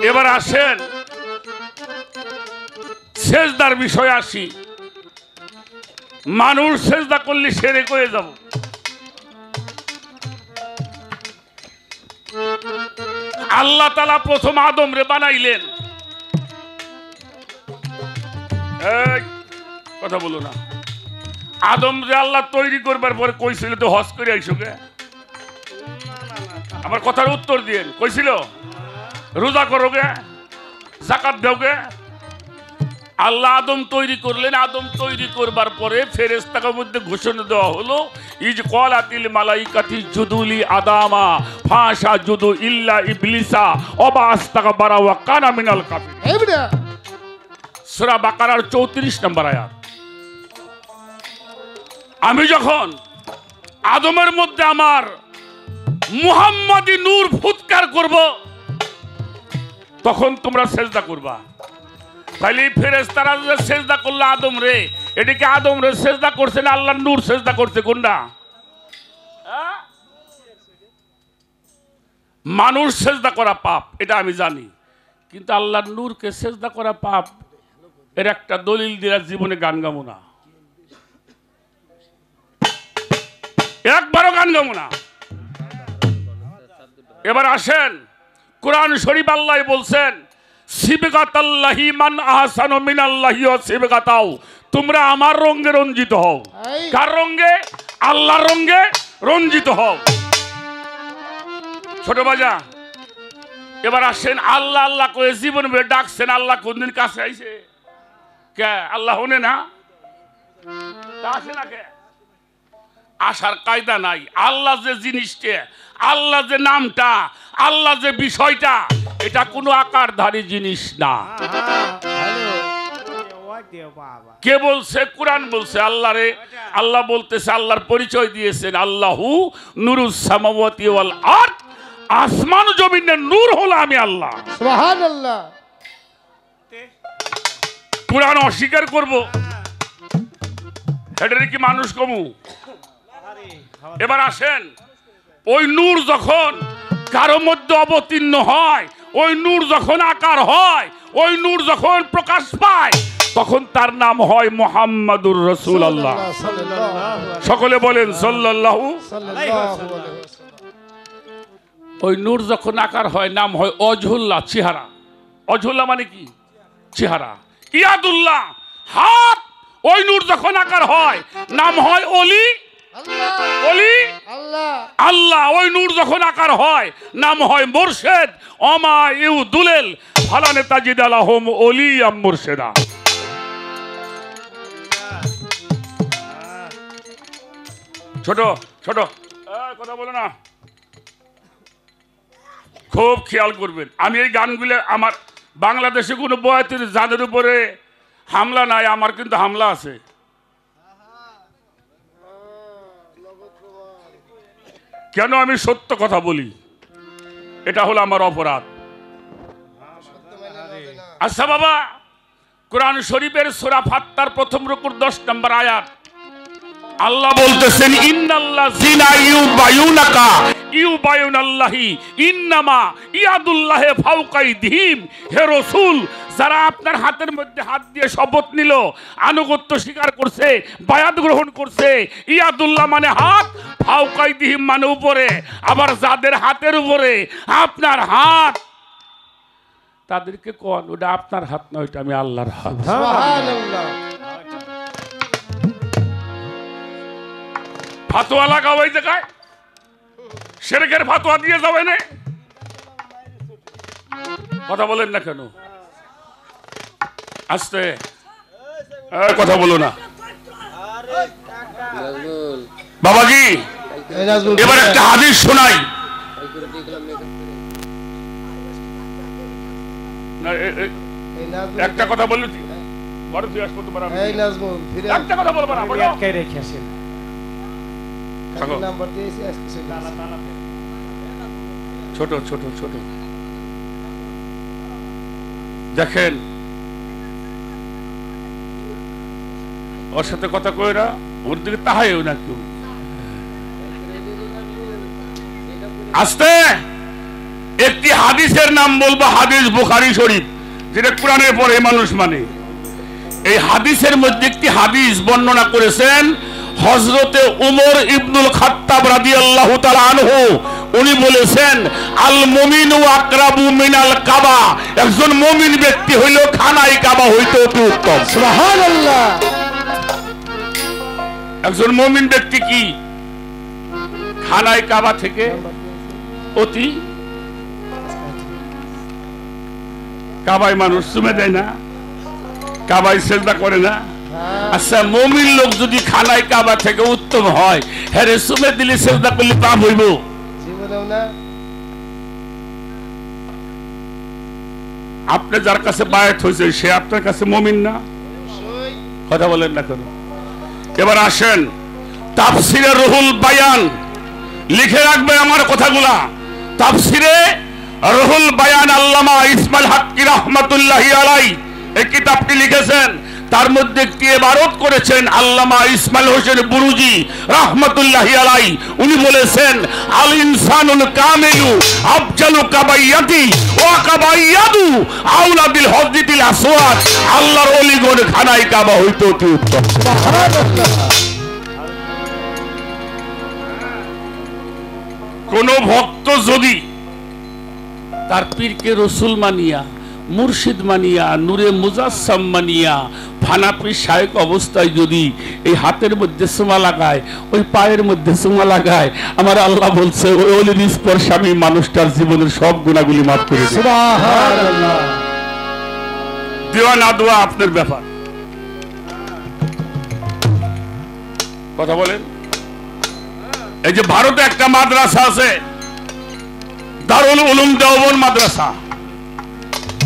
এবার আসেন সেজদার বিষয়ে আসি। মানুষ সেজদা করলে শিরক হয়ে যাব। আল্লাহ তাআলা প্রথম আদম রে বানাইলেন, এই কথা বলো না। আদম রে আল্লাহ তৈরি করবার পরে কইছিল তো হজ করে আইসো গে। আমার কথার উত্তর দিয়েন। কইছিল রোজা করো গে, যাকাত দাও গে। আল্লাহ আদম তৈরি করলেন। আদম তৈরি করবার পরে ফেরেশতাদের মধ্যে ঘোষণা দেওয়া হলো, ইজ ক্বালাতিল মালাইকাতি জুদুলি আদামা ফাসাজুদু ইল্লা ইবলিসা ওয়া আস্তাগফারা ওয়া কানা মিনাল কাফির। এইটা সূরা বাকারার 34 নম্বর আয়াত। আমি যখন আদমের মধ্যে আমার মুহাম্মাদি নূর ফুৎকার করব, তখন তোমরা সেজদা করবা। তাইলে ফেরেশতারা যে সেজদা করলো আদম রে, এটাকে আদম রে সেজদা করছে না আল্লাহর নূর সেজদা করছে? কোনটা? মানুষ সেজদা করা পাপ, এটা আমি জানি, কিন্তু আল্লাহর নূরকে সেজদা করা পাপ, এর একটা দলিল দিয়ে জীবনে গান গাবো না, একবারও গান গাবো না। এবার আসেন কোরআন শরীফ, আল্লাহ বলছেন, সিবগাতাল্লাহি মান আহসানু মিনাল্লাহি ওয়া সিবগাতাও, তোমরা আমার রঙে রঞ্জিত হও। কার রঙে? আল্লাহর রঙে রঞ্জিত হও। ছোট বাজা, এবার আসেন আল্লাহ আল্লাহ করে জীবন ভরে ডাকছেন, আল্লাহ কোনদিন কাছে আইছে? কে আল্লাহ হনে না? তা আসে না কে? আসার কায়দা নাই। আল্লাহ যে জিনিসটা, আল্লাহ যে নামটা, আল্লাহ যে বিষয়টা, এটা কোনো আকারধারী জিনিস না। কে বলছে? কোরআন বলছে। আল্লাহ রে আল্লাহ বলতেছে, আল্লাহর পরিচয় দিয়েছেন, আল্লাহু নূরুস সামাওয়াতি ওয়াল আরদ, আসমান জমিনের নূর হলো আমি আল্লাহ। সুবহানাল্লাহ। কোরআন অস্বীকার করব, এটারে কি মানুষ কমু? এবার আসেন, ওই নূর যখন কারো মধ্যে অবতীর্ণ হয়, ওই নূর যখন আকার হয়, ওই নূর যখন প্রকাশ পায়, তখন তার নাম হয় মুহাম্মাদুর রাসূলুল্লাহ। সকলে বলেন সাল্লাল্লাহু। ওই নূর যখন আকার হয়, নাম হয় ওয়াজহুল্লাহ, চেহারা। ওয়াজহুল্লাহ মানে কি? চেহারা। ইয়াদুল্লাহ, হাত। ওই নূর যখন আকার হয়, নাম হয় ওলি। ওলি আল্লাহ। ওই নূর যখন আকার হয়, নাম হয় মুর্শেদ। ওমা ইউদুলিল ফালানে তাজিদ লাহুম ওলিয়াম মুর্শেদা। ছোট ছোট কথা বলো না, খুব খেয়াল করবেন। আমি এই গানগুলো, আমার বাংলাদেশে কোনো বয়াতির যাদের উপরে হামলা নাই, আমার কিন্তু হামলা আছে। কেন? আমি সত্য কথা বলি, এটা হলো আমার অপরাধ। আচ্ছা বাবা, কোরআন শরীফের সূরা ফাত্তার প্রথম রুকুর 10 নম্বর আয়াত, আল্লাহ বলতেছেন, ইন্নাল্লাযিনা ইউবায়ুনাকা ইউবায়ুনাল্লাহি ইন্নামা ইয়াদুল্লাহি ফাওকা আইদিহিম। হে রাসূল, যারা আপনার হাতের মধ্যে হাত দিয়ে শপথ নিল, আনুগত্য স্বীকার করছে, বায়াত গ্রহণ করছে, ইয়াদুল্লাহ মানে হাত, ফাওকা আইদিহিম মানে উপরে। আবার যাদের হাতের উপরে আপনার হাত, তাদেরকে কোন ওটা আপনার হাত নয়, ওটা আমি আল্লাহর হাত। সুবহানাল্লাহ। ফাতোয়া লাগাও এই জায়গায়, শিরকের ফাতোয়া দিয়ে যাবে না। কথা বলেন না কেন? আস্তে কথা বলো না। বাবাজি এই নাজমুল এবার একটা হাদিস শোনাই। না, এই নাজমুল একটা কথা বললি বড় তুই আসবো তোমার এই নাজমুল ফিরে একটা কথা বলবো না বলো। আটকাই রেখেছেন থাকো। নাম্বার দিয়েছি আজকে ছোট ছোট ছোট দেখেন ওর সাথে কথা কইরা ওর দিকে তাহাইও না কেউ। আস্তে একটি হাদিসের নাম বলবো, হাদিস বুখারী শরীফ, যেটা কোরআনের পরে মানুষ মানে। এই হাদিসের মধ্যে একটি হাদিস বর্ণনা করেছেন হযরতে উমর ইবনুল খাত্তাব রাদিয়াল্লাহু তাআলা আনহু। উনি বলেছেন আল মুমিনু আকরাবু মিনাল কাবা, একজন মুমিন ব্যক্তি হইল খানায় কাবা হইতে অতি উত্তম। সুবহানাল্লাহ। একজন মুমিন ব্যক্তি কি খানায় কাবা থেকে অতি, কাবায় মানুষ চুমে দেয় না, কাবায় সেজদা করে না। আচ্ছা মুমিন লোক যদি খানায় কাবা থেকে উত্তম হয়, হ্যাঁ রে চুমে দিলে সেজদা করলে পাপ হইব? জীবনেও না। আপনি যার কাছে বায়াত হয়েছে সে আপনার কাছে মুমিন না? কথা বলেন না কেন? এবার আসেন তাফসিরে রুহুল বায়ান, লিখে রাখবেন আমার কথাগুলা। তাফসিরে রুহুল বায়ান আল্লামা ইসমাইল হাক্কি রাহমাতুল্লাহি আলাইহি এই কিতাবটি লিখেছেন। তার মধ্যে একটি ইবারত করেছেন আল্লামা ইসমাইল হোসেন বুরুজি রাহমাতুল্লাহি আলাইহি। উনি বলেছেন আল ইনসানুল কামিলু আফজালু কাবাইয়াতি ওয়া কাবাইয়াদু আউলা বিল হজরিতিল আসওয়াদ। আল্লাহর ওলিগণ খানায় কাবা হইতে অতি উত্তম। কোন ভক্ত যদি তার পীরকে রসুল মানিয়া, মুর্শিদ মানিয়া, নূরে মুজাসসাম মানিয়া, ফানাপি শায়েক অবস্থায় যদি এই হাতের মধ্যে চুমা লাগায়, ওই পায়ের মধ্যে চুমা লাগায়, আমার আল্লাহ বলছে ওই অলির স্পর্শে আমি মানুষটার জীবনের সব গুণাগুলি মাফ করে দেব। সুবহানাল্লাহ। দেওয়া না দেওয়া আপনার ব্যাপার। কথা বলেন। এই যে ভারতে একটা মাদ্রাসা আছে, দারুল উলুম দেওবন্দ মাদ্রাসা।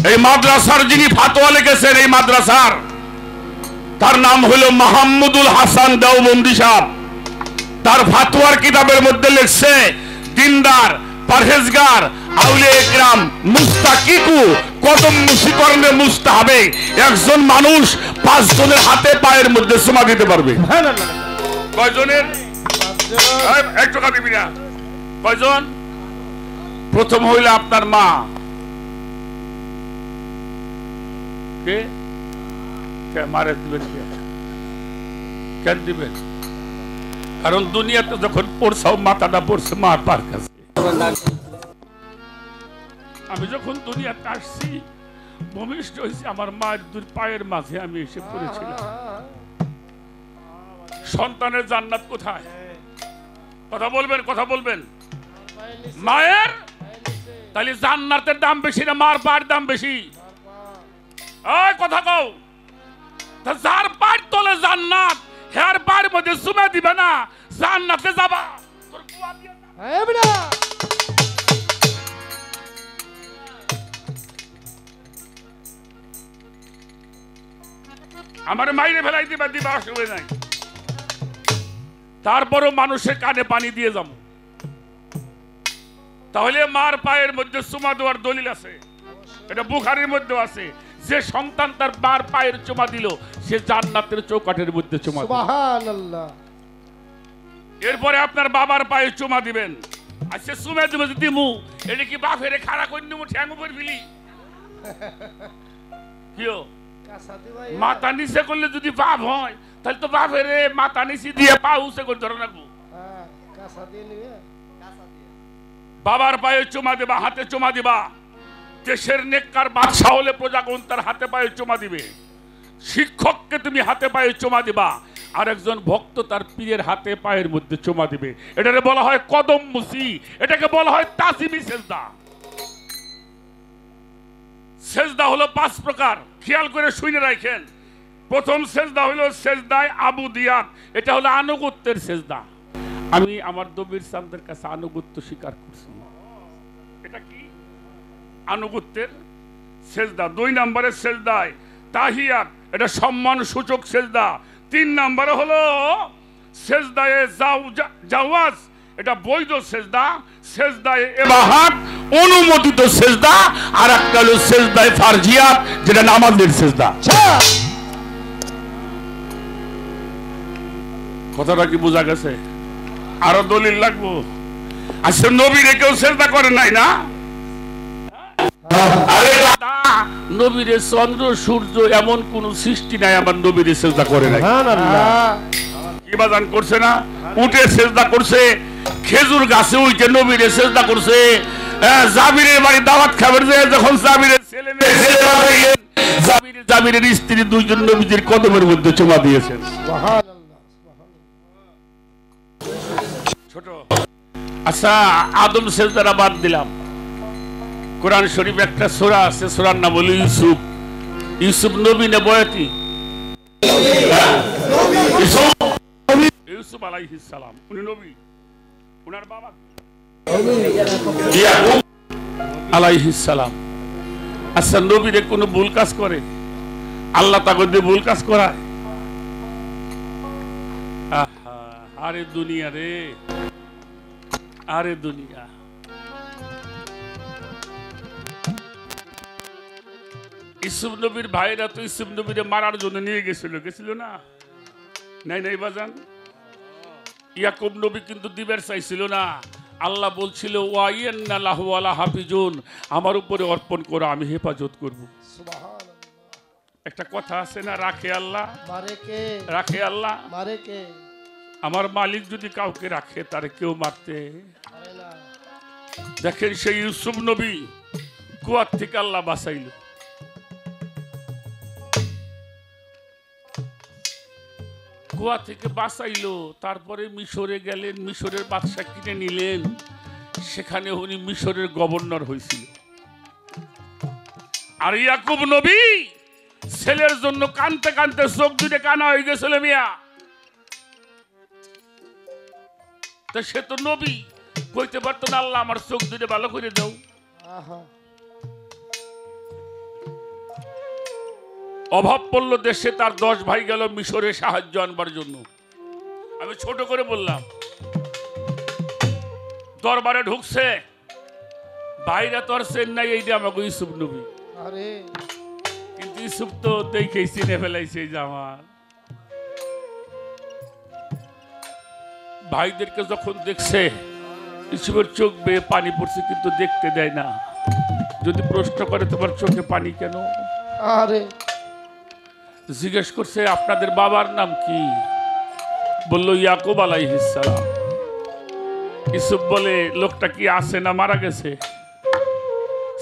এই মাদ্রাসার যিনি ফাতোয়া লিখেছেন এই মাদ্রাসার, তার নাম হলো মাহমুদুল হাসান দেওবন্দি সাহেব। তার ফাতোয়ার কিতাবের মধ্যে লিখছে দিনদার, পরহেজগার, আউলিয়া ইকরাম, মুস্তাকিকু কদম মুসিকরণে মুস্তাহাবে একজন মানুষ 5 জনের হাতে পায়ের মধ্যে চুমা দিতে পারবে। কয়জনের? একটু দিবি না। কয়জন? প্রথম হইল আপনার মা। কে মারে দিবেন? কেন দিবেন? কারণ দুনিয়াতে যখন পড়ছাও মাথাটা পড়ছে মার পার কাছে। আমি যখন দুনিয়াতে আসছি ভূমিষ্ঠ হয়েছি আমার মায়ের দুই পায়ের মাঝে আমি এসে পড়েছিলাম। সন্তানের জান্নাত কোথায়? কথা বলবেন, কথা বলবেন। মায়ের তাহলে জান্নাতের দাম বেশি না মার পায়ের দাম বেশি? ওই কথা কও। যার পায়ের তলে জান্নাত, হের পায়ের মধ্যে চুমা দিবে না, জান্নাতে যাবা। তোর কুয়া দিয়ে আমার মাইরে ফেলাই দিবা, দিবা আসবে নাই। তারপরও মানুষের কানে পানি দিয়ে যাবো। তাহলে মার পায়ের মধ্যে চুমা দেওয়ার দলিল আছে, এটা বুখারীর মধ্যে আছে। যে সন্তান তার মার পায়ের চুমা দিল সে জান্নাতের চৌকাঠের মধ্যে চুমা দিল। সুবহানাল্লাহ। এরপরে আপনার বাবার পায়ে চুমা দিবেন। আচ্ছা চুমা দিব যদি মু এটা কি বাপেরে খাড়া করে নিমু ঠ্যাং উপর ফেলি? কিও মাথা নিচে করলে যদি বাপ হয় তাহলে তো বাপেরে মাথা নিচে দিয়ে পা উঁচে করে ধরে রাখবো। বাবার পায়ে চুমা দিবা, হাতে চুমা দিবা। দেশের নেককার বাদশা হলে প্রজাগণ তার হাতে পায়ে চুমা দিবে। শিক্ষককে তুমি হাতে পায়ে চুমা দিবা, আর একজন ভক্ত তার পীরের হাতে পায়ের মধ্যে চুমা দিবে। এটাকে বলা হয় কদম মুসি, এটাকে বলা হয় তাজিমি সেজদা। সেজদা হলো 5 প্রকার, খেয়াল করে শুনে রাখেন। প্রথম সেজদা হলো সেজদায় আবুদিয়াত, এটা হলো আনুগত্যের সেজদা। আমি আমার দবির চাঁদের কাছে আনুগত্য স্বীকার করছি। এটা কি আনুগত্যের সেজদা। 2 নম্বরের সেজদায় তাহিয়াত, এটা সম্মান সূচক সেজদা। 3 নম্বরে হলো সেজদায়ে জাওয়াজ, এটা বৈধ সেজদা। সেজদায়ে ইবাহাত, অনুমোদিত সেজদা। আর একটা হলো সেজদায়ে ফারজিয়াত, যেটা নামাজের সেজদা। কথাটা কি বোঝা গেছে? আরো দলিল লাগবো? আচ্ছা, নবীরে কেউ সেজদা করে নাই না? আরে দাদা, নবীরে চন্দ্র সূর্য এমন কোন সৃষ্টি নাই আমার নবীরে সেজদা করে নাই। কি বাজান করছে না? উঠে সেজদা করছে, খেজুর গাছে উঠে নবীরে সেজদা করছে। জাবিরের বাড়ি দাওয়াত খাবার যায়, যখন জাবিরের ছেলে মেয়ে জাবিরের স্ত্রী 2 জন নবীজির কদমের মধ্যে চুমা দিয়েছেন। ছোট আচ্ছা, আদম সেজদারা বাদ দিলাম। কোরআন শরীফ একটা সূরা আছে, সূরার নাম হলো ইউসুফ। ইউসুফ নবী না বয়াতি? ইউসুফ আলাইহিস সালাম উনি নবী। ওনার বাবা ইয়াকুব আলাইহিস সালাম। আচ্ছা, নবীরে কোনো ভুল কাজ করে? আল্লাহ তাকে দিয়ে ভুল কাজ করায়? আরে দুনিয়া রে, আরে দুনিয়া। ইউসুফ নবীর ভাইরা তো ইউসুফ নবীরে মারার জন্য নিয়ে গেছিল না? নাই বাজান। ইয়াকুব নবী কিন্তু দিবের চাইছিল না। আল্লাহ বলছিল ওয়াইয়ান্না লাহু আলা হাফিজুন, আমার উপরে অর্পণ করো, আমি হেফাজত করব। একটা কথা আছে না, রাখে আল্লাহ মারে কে, রাখে আল্লাহ মারে কে। আমার মালিক যদি কাউকে রাখে তারে কেউ মারতে পারে না। দেখেন সেই ইউসুফ নবী কুয়ার থেকে আল্লাহ বাঁচাইল। কুয়া থেকে বাঁচাইলো, তারপরে মিশরে গেলেন, মিশরের বাদশা কিনে নিলেন। সেখানে উনি মিশরের গভর্নর হয়েছিল। আর ইয়াকুব নবী ছেলের জন্য কানতে কানতে চোখ দুটে কানা হয়ে গেছিল মিয়া। তা সে তো নবী, কইতে পারতো না আল্লাহ আমার চোখ দুটে ভালো করে দাও? অভাব পড়লো দেশে, তার 10 ভাই গেল মিশরে সাহায্য আনবার জন্য। আমি ছোট করে বললাম, দরবারে ঢুকছে, ভাইরা তো আর চেন্নাই, এইটা আমাকে ইউসুফ নবী। কিন্তু ইউসুফ তো দেখেই চিনে ফেলাইছে যে আমার ভাইদেরকে। যখন দেখছে ইউসুফের চোখ বেয়ে পানি পড়ছে, কিন্তু দেখতে দেয় না। যদি প্রশ্ন করে তোমার চোখে পানি কেন, আরে জিজ্ঞেস করছে আপনাদের বাবার নাম কি? বলল ইয়াকুব আলাইহিস সালাম। ইউসুফ বলে লোকটা কি আছে না মারা গেছে?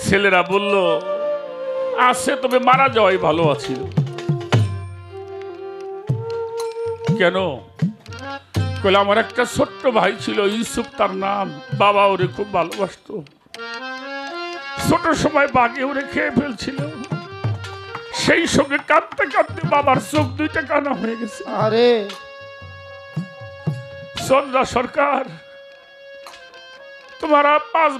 ছেলেরা বলল আছে, তবে মারা যাওয়াই ভালো আছিল। কেন? কইলে আমার একটা ছোট্ট ভাই ছিল ইউসুফ তার নাম, বাবা ওরে খুব ভালোবাসতো। ছোট সময় বাঘে ওরে খেয়ে ফেলছিল, সেই সঙ্গে কাঁদতে কাঁদতে বাবার চোখ দুইটা কানা হয়ে গেছে। আরে চন্দ্রা সরকার, তোমারা 5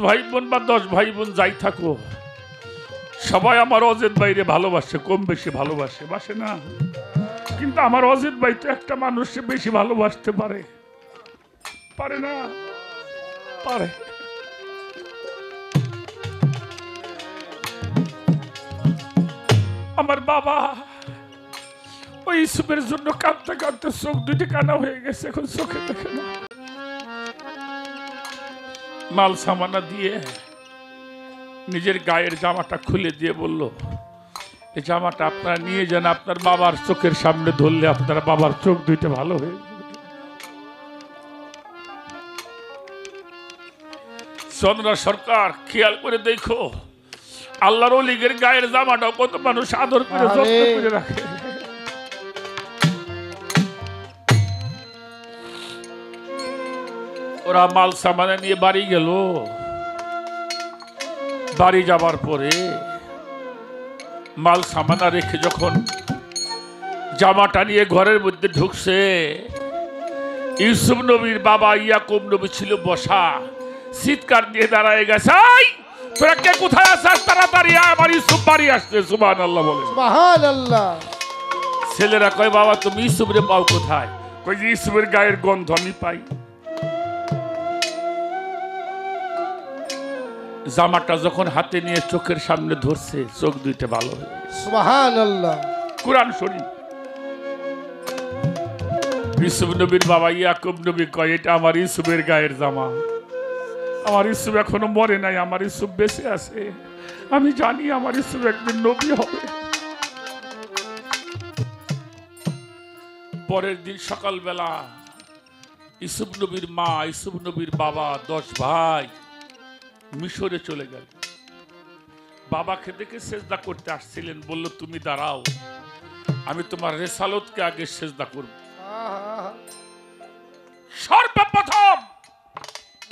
ভাই বোন বা 10 ভাই বোন যাই থাকো, সবাই আমার অজিত ভাইরে ভালোবাসে, কম বেশি ভালোবাসে, বাসে না? কিন্তু আমার অজিত ভাই তো একটা মানুষকে বেশি ভালোবাসতে পারে না? পারে। আমার বাবা ওই ইউসুফের জন্য কাঁদতে কাঁদতে চোখ দুটি কানা হয়ে গেছে, এখন চোখে দেখে না। মাল সামানা দিয়ে নিজের গায়ের জামাটা খুলে দিয়ে বলল, এই জামাটা আপনারা নিয়ে যান, আপনার বাবার চোখের সামনে ধরলে আপনার বাবার চোখ দুইটা ভালো হয়ে যাবে। চন্দ্রা সরকার, খেয়াল করে দেখো আল্লাহর ওলিদের গায়ের জামাটাও কত মানুষ আদর করে যত্ন করে রাখে। ওরা মাল সামানা নিয়ে বাড়ি গেল। বাড়ি যাবার পরে মাল সামানা রেখে যখন জামাটা নিয়ে ঘরের মধ্যে ঢুকছে, ইউসুফ নবীর বাবা ইয়াকুব নবী ছিল বসা, চিৎকার দিয়ে দাঁড়ায় গেছে, এই তোরা কে কোথায় আছিস, তাড়াতাড়ি আয়, আমার ইউসুফ বাড়ি আসছে। সুবহানাল্লাহ বলে। সুবহানাল্লাহ। ছেলেরা কয় বাবা তুমি ইউসুফরে পাও কোথায়? কই যে ইউসুফের গায়ের গন্ধ আমি পাই। জামাটা যখন হাতে নিয়ে চোখের সামনে ধরছে, চোখ দুইটা ভালো হয়ে গেছে। সুবহানাল্লাহ। কুরআন শরীফ। ইউসুফ নবীর বাবা ইয়াকুব নবী কয় এটা আমার ইউসুফের গায়ের জামা, আমার ইউসুফ এখনো মরে নাই, আমার ইউসুফ বেঁচে আছে, আমি জানি আমার ইউসুফ একদিন নবী হবে। পরের দিন সকালবেলা ইউসুফ নবীর মা, ইউসুফ নবীর বাবা 10 ভাই মিশরে চলে গেল। বাবাকে দেখে সেজদা করতে আসছিলেন, বলল তুমি দাঁড়াও, আমি তোমার রেসালতকে আগে সেজদা করব। সর্বপ্রথম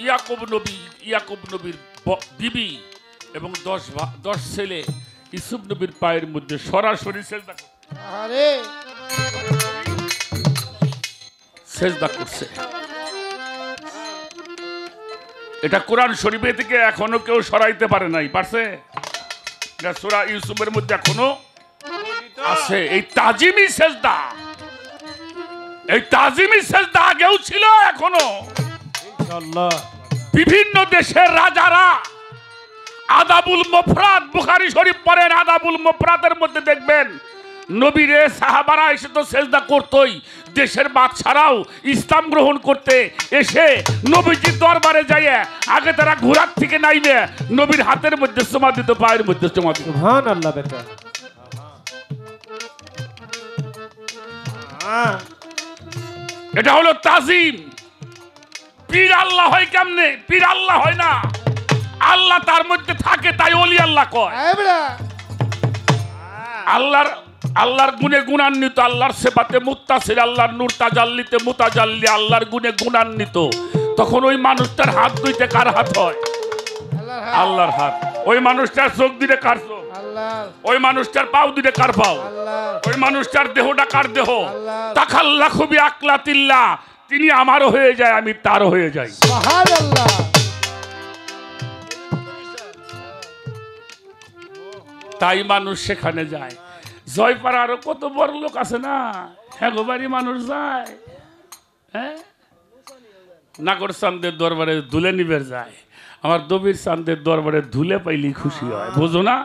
ইয়াকুব নবীর বিবি এবং 10 ছেলে ইউসুফ নবীর পায়ের মধ্যে সরাসরি সেজদা করছে। আরে সেজদা করছে। এটা কোরআন শরীফে থেকে এখনো কেউ সরাইতে পারে নাই, পারছে? সূরা ইউসুফের মধ্যে এখনো আছে এই তাজিমি সেজদা। এই তাজিমি সেজদা আগেও ছিল, এখনো ইনশাআল্লাহ। বিভিন্ন দেশের রাজারা আদাবুল মুফরাদ, বুখারী শরীফ পড়েন, আদাবুল মুফরাদের মধ্যে দেখবেন নবীরে সাহাবারা এসে তো সেজদা করতই। দেশের বাদশারাও ইসলাম গ্রহণ করতে এসে নবীজির দরবারে যাইয়ে আগে তারা ঘোড়ার থেকে নাইবে নবীর হাতের মধ্যে চুমা দিত, পায়ের মধ্যে চুমা দিত। সুবহানাল্লাহ বেটা। এটা হলো তাজিম। পীর আল্লাহ হয় কেমনে? পীর আল্লাহ হয় না, আল্লাহ তার মধ্যে থাকে, তাই ওলি আল্লাহ কয়। আল্লাহর গুণে গুণান্বিত, আল্লাহর সেবাতে মুত্তাসির, আল্লাহর নূর তাজাল্লিতে মুতাজাল্লি, আল্লাহর গুণে গুণান্বিত। তখন ওই মানুষটার হাত দুইতে কার হাত হয়? আল্লাহর হাত। ওই মানুষটার চোখ দিলে কার চোখ? ওই মানুষটার পাও দিলে কার পাও? ওই মানুষটার দেহটা কার দেহ? তাকাল্লাহু বিআকলাতিল্লাহ, তিনি আমারও হয়ে যায়, আমি তারও হয়ে যাই। সুবহানাল্লাহ। তাই মানুষ সেখানে যায়। জয়পাড়া আরো কত বড় লোক আছে না, হেগোবাড়ি মানুষ যায়, হ্যাঁ, নাগর চান্দের দরবারে ধুলে নিবে যায়। আমার দবির চান্দের দরবারে ধুলে পাইলি খুশি হয়, বুঝো না?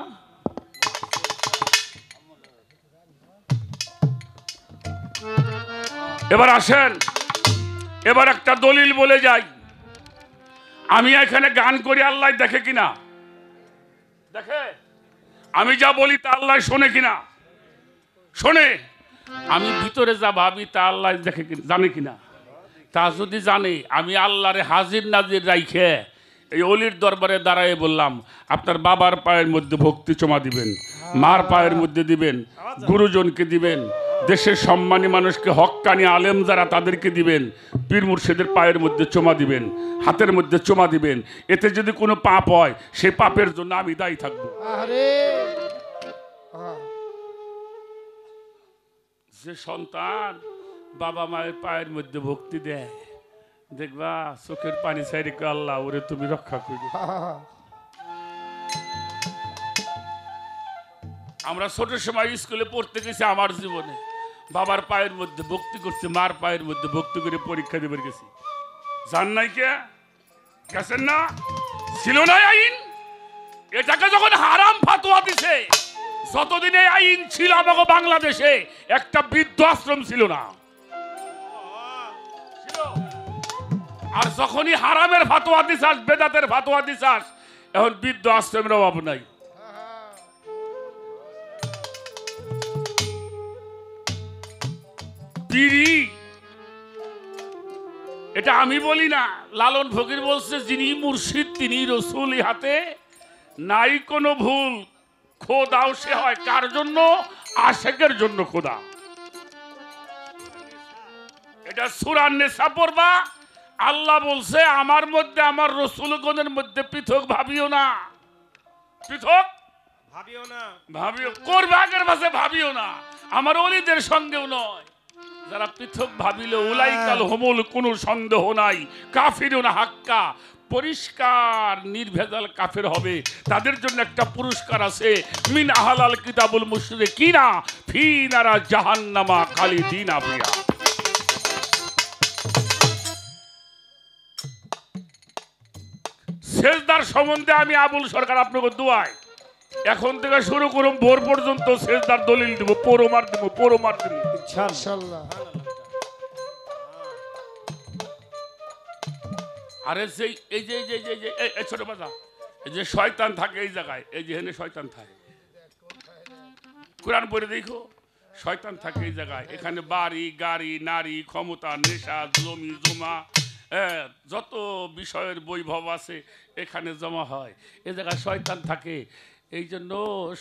এবার আসেন, এবার একটা দলিল বলে যাই। আমি এখানে গান করি, আল্লাহ দেখে কিনা? দেখে। আমি যা বলি তা আল্লাহ শোনে কিনা? শোনে। আমি ভিতরে যা ভাবি তা আল্লাহ দেখে কিনা, জানে কিনা? তা যদি জানে, আমি আল্লাহরে হাজির নাজির রাইখে এই অলির দরবারে দাঁড়ায় বললাম, আপনার বাবার পায়ের মধ্যে ভক্তি চমা দিবেন, মার পায়ের মধ্যে দিবেন, গুরুজনকে দিবেন, দেশের সম্মানী মানুষকে, হক্কানি আলেম যারা তাদেরকে দিবেন, পীর মুর্শিদের পায়ের মধ্যে চমা দিবেন, হাতের মধ্যে চমা দিবেন। এতে যদি কোনো পাপ হয়, সেই পাপের জন্য আমি দায়ী থাকবো। যে সন্তান বাবা মায়ের পায়ের মধ্যে ভক্তি দেয়, দেখবা চোখের পানি ছাইরে কয়, আল্লাহ ওরে তুমি রক্ষা করো। আমরা ছোট সময় স্কুলে পড়তে গেছি, আমার জীবনে বাবার পায়ের মধ্যে ভক্তি করছে, মার পায়ের মধ্যে ভক্তি করে পরীক্ষা দেবে গেছি। জান নাই কে গেছেন না? ছিল না আইন? এটাকে যখন হারাম ফাতোয়া দিছে, যতদিন এই আইন ছিল আমাকে বাংলাদেশে একটা বৃদ্ধ আশ্রম ছিল না। আর যখনই হারামের ফাতোয়া দিছাস, বেদাতের ফাতোয়া দিছাস, এখন বৃদ্ধ আশ্রমের অভাব নাই। পীরি, এটা আমি বলি না, লালন ফকির বলছে, যিনি মুর্শিদ তিনি রসুল, হাতে নাই কোনো ভুল, খোদাও সে হয় কার জন্য? আশেকের জন্য খোদা। এটা সূরা নিসা পড়বা, আল্লাহ বলছে, আমার মধ্যে, আমার রসুলগণের মধ্যে পৃথক ভাবিও না, পৃথক ভাবিও না, ভাবিও করবে আগের ভাষে ভাবিও না, আমার ওলিদের সঙ্গেও নয়। যারা পৃথক ভাবিল উলাইকাল হোমল, কোনো সন্দেহ নাই কাফিরুন হাক্কা, পরিষ্কার নির্ভেজাল কাফের হবে। তাদের জন্য একটা পুরস্কার আছে, মিন আহলাল কিতাবুল মুশরিকিনা ফি নারা জাহান্নামা খালিদিনা ফিহা। সেজদার সম্বন্ধে আমি আবুল সরকার আপনাকে দোয়াই, এখন থেকে শুরু করুন ভোর পর্যন্ত সেজদার দলিল দিব, পরমার দিব, পরমার দিব। ইনশাআল্লাহ। আরে সেই এই যে এই ছোট বাজা, এই যে শয়তান থাকে এই জায়গায়, এই যে এখানে শয়তান থাকে, কোরআন পড়ে দেখো, শয়তান থাকে এই জায়গায়। এখানে বাড়ি গাড়ি নারী ক্ষমতা নেশা জমি জমা যত বিষয়ের বৈভব আছে এখানে জমা হয়, এ জায়গায় শয়তান থাকে। এই জন্য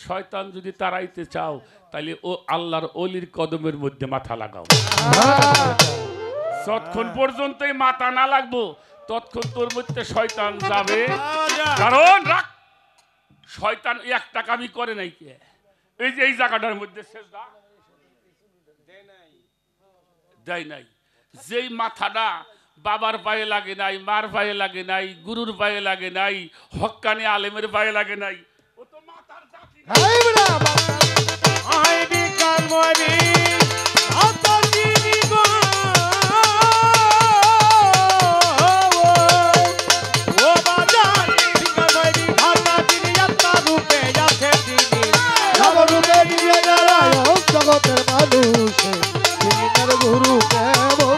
শয়তান যদি তাড়াইতে চাও তাহলে ও আল্লাহর অলির কদমের মধ্যে মাথা লাগাও। যতক্ষণ পর্যন্ত এই মাথা না লাগবো ততক্ষণ তোর মধ্যে শয়তান যাবে। কারণ রাখ, শয়তান একটা কামই করে নাই কে, এই যে এই জায়গাটার মধ্যে সেজদা দেয় নাই। যেই মাথাটা বাবার পায়ে লাগে নাই, মার পায়ে লাগে নাই, গুরুর পায়ে লাগে নাই, হক্কানি আলেমের পায়ে লাগে নাই, ও তো মাথার জাতি। হাই বড়া আই বিকাল মরি আতা দিনি গো ও বাজার বিকাল মরি আতা দিনি আতা রূপে আছে দিনি নবরূপে দিয়ে নারায়ণ জগতের মানুষ, তিনি তার গুরু কেমন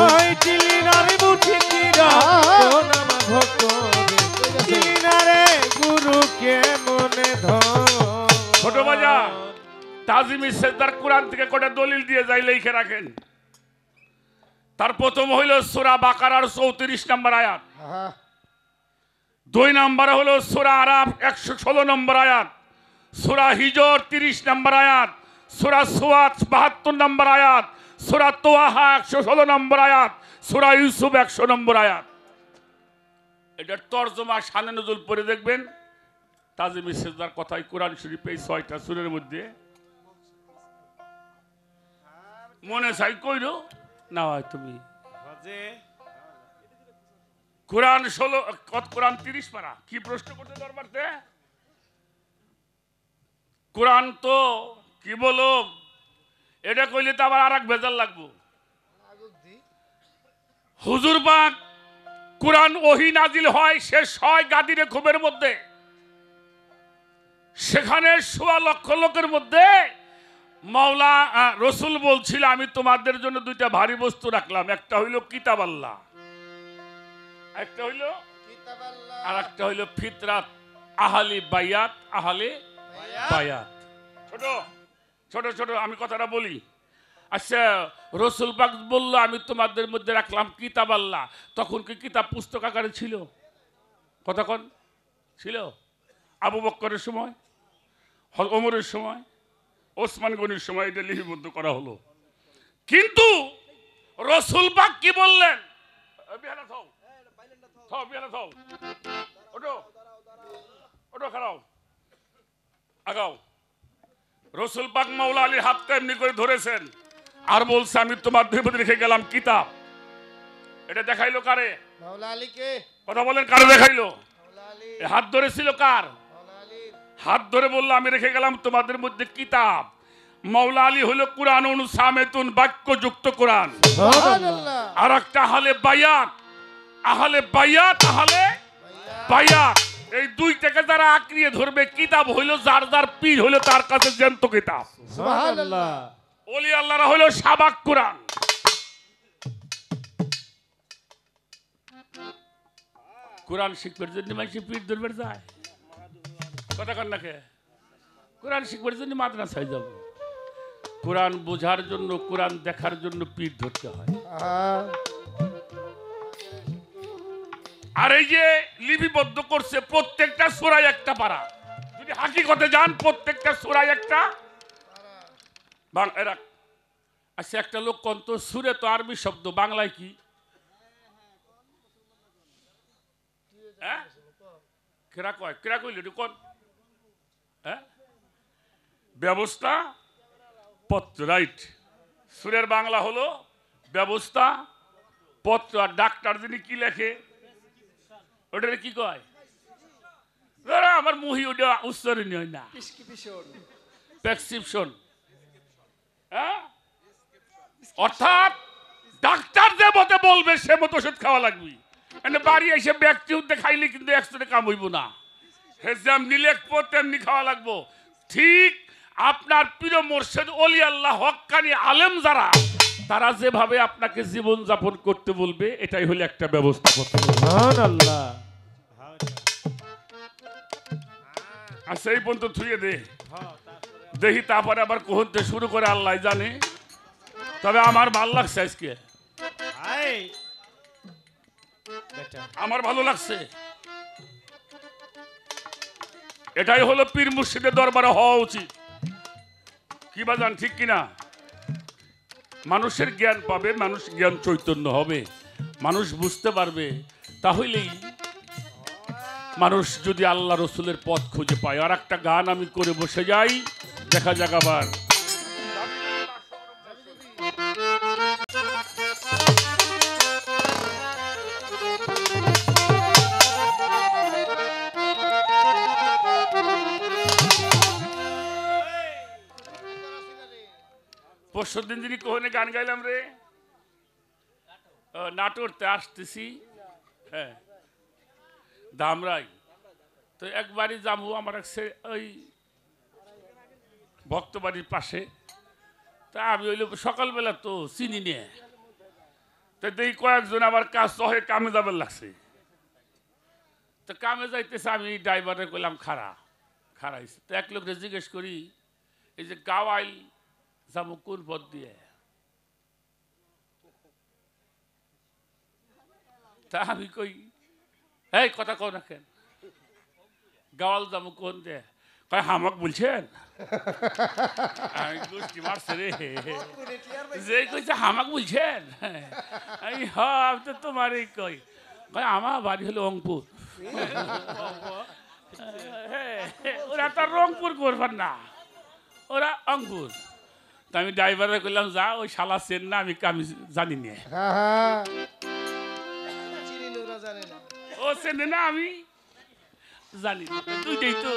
ওই চিলিনারে মুঠি দিরা কোন আমার ভক্ত চিলিনারে গুরু কে মনে ধর। ছোট বাজা তাজিমি সেজদার কোরআন থেকে কোটা দলিল দিয়ে যাই লিখে রাখেন। তার প্রথম হইল সূরা বাকারার 34 নম্বর আয়াত, 2 নম্বরে হলো সূরা আরাফ 116 নম্বর আয়াত, সূরা হিজর 30 নম্বর আয়াত, সূরা সুয়াদ 72 নম্বর আয়াত, সূরা তোয়াহা 116 নম্বর আয়াত, সূরা ইউসুফ 100 নম্বর আয়াত। এটার তরজমা শানে নজুল পড়ে দেখবেন। তাজিমি সেজদার কথাই কোরআন শরীফে 6টা সূরার মধ্যে মনে চাই কইরো না হয় তুমি কোরআন 16 কোরআন 30 পারা। কি প্রশ্ন করতে দরবারতে? কোরআন তো কি বলো, এটা কইলে তো আবার আরেক ভেজাল লাগবো। হুজুর পাক কোরআন ওহী নাজিল হয়, শেষ হয় গাদিরে খুবের মধ্যে, সেখানে 1.25 লক্ষ লোকের মধ্যে মাওলা রসুল বলছিল আমি তোমাদের জন্য 2টা ভারী বস্তু রাখলাম, একটা হইল কিতাব আল্লাহ, একটা হইল আর একটা হইল ফিতরাত আহলি বায়াত, আহলে বায়াত। ছোট ছোট ছোট আমি কথাটা বলি। আচ্ছা রসুল পাক বলল আমি তোমাদের মধ্যে রাখলাম কিতাব আল্লাহ, তখন কি কিতাব পুস্তক আকারে ছিল? কতক্ষণ ছিল? আবু বকরের সময়, ওমরের সময়, ওসমান গনির সময় এটা লিপিবদ্ধ করা হলো। কিন্তু রসুল পাক কি বললেন? আগাও। রসুল পাক মাওলা আলীর হাতটা এমনি করে ধরেছেন আর বলছে আমি তোমাদের মধ্যে রেখে গেলাম কিতাব। এটা দেখাইলো কারে? মাওলা আলীকে। কথা বলেন কারে দেখাইলো? মাওলা আলী। হাত ধরেছিল কার? মাওলা আলীর। হাত ধরে বললো আমি রেখে গেলাম তোমাদের মধ্যে কিতাব। মাওলা আলী হলো কুরআন অনুসামেতুন, বাক্যযুক্ত কোরআন। সুবহানাল্লাহ। আর একটা আহলে বায়াত, আহলে বায়াত, আহলে বায়াত, এই দুইটাকে যারা আঁকড়িয়ে ধরবে, কিতাব হইলো যার যার পীর হইলো তার কাছে জ্যান্ত কিতাব। সুবহানাল্লাহ। ওলি আল্লাহরা হইলো সাবাক কোরআন। কোরআন শিখবার জন্য মানুষ পীর ধরবার যায়, কথা কন নাকি? কোরআন শিখবার জন্য মাদ্রাসায় যাব, কোরআন বোঝার জন্য, কোরআন দেখার জন্য পীর ধরতে হয়। আর এই যে লিপিবদ্ধ করছে প্রত্যেকটা সূরায় একটা পারা, যদি হাকিকতে যান প্রত্যেকটা সূরায় একটা এরা। আচ্ছা একটা লোক কোন তো, সুরে তো আরবি শব্দ, বাংলায় কি? হ্যাঁ কেরা কয়, কেরা কইলে একটু কোন? হ্যাঁ ব্যবস্থা পত্র, রাইট। সুরের বাংলা হলো ব্যবস্থা পত্র। আর ডাক্তার যিনি কি লেখে ওটারে কি কয়? ধরো আমার মুহি ওটা উচ্চারণ হয় না, প্রেসক্রিপশন। হ্যাঁ, অর্থাৎ ডাক্তার যে মতে বলবে সে মতো ওষুধ খাওয়া লাগবে। মানে বাড়ি এসে ব্যক্তি উদ্দে খাইলে কিন্তু একসাথে কাম হইব না, যেমনি লেখবো তেমনি খাওয়া লাগবো। ঠিক আপনার প্রিয় মোর্শেদ অলি আল্লাহ হক্কানি আলেম যারা, তারা যেভাবে আপনাকে জীবন যাপন করতে বলবে, এটাই হলো একটা ব্যবস্থাপত্র। সুবহানাল্লাহ। আচ্ছা এই পর্যন্ত থুয়ে দে, দেখি তারপরে আবার কোহতে শুরু করে আল্লাহ জানে। তবে আমার ভালো লাগছে আজকে, আই বেটা আমার ভালো লাগছে। এটাই হলো পীর মুর্শিদের দরবারে হওয়া উচিত। কি বাজান, ঠিক কিনা? মানুষের জ্ঞান পাবে, মানুষ জ্ঞান চৈতন্য হবে, মানুষ বুঝতে পারবে। তাহলেই মানুষ যদি আল্লাহ রসুলের পথ খুঁজে পায়। আর একটা গান আমি করে বসে যাই, দেখা যাক আবার। পরশু দিন যিনি কোহনে গান গাইলাম রে, নাটোরতে আসতেছি, হ্যাঁ ধামরাই। তো একবারই যাবো আমার ওই ভক্তবাড়ির পাশে। তা আমি হইলে সকালবেলা তো চিনি নিয়ে, তো দেখি কয়েকজন আবার কাজ হয়ে কামে যাবার লাগছে। তো কামে যাইতেছে, আমি ড্রাইভারে কইলাম খারাইছে। তো এক লোকরে জিজ্ঞেস করি, এই যে গাওয়াইল যাবো কোন পথ দিয়ে? তা আমি কই, এই কথা কও না কেন, গাওয়াল যাবো কোন দিয়ে? কয় হামাক বলছেন? আমি গোষ্ঠী মারছে রে, যে কইছে হামাক বলছেন? আমি আমি তো তোমারই কই। কয় আমার বাড়ি হলো রংপুর। ওরা তার রংপুর করবার না, ওরা অঙ্কুর। তা আমি ড্রাইভারে কইলাম, যা ওই শালা চেন না, আমি জানি না। ও চেনে না, আমি জানি না। দুইটাই তো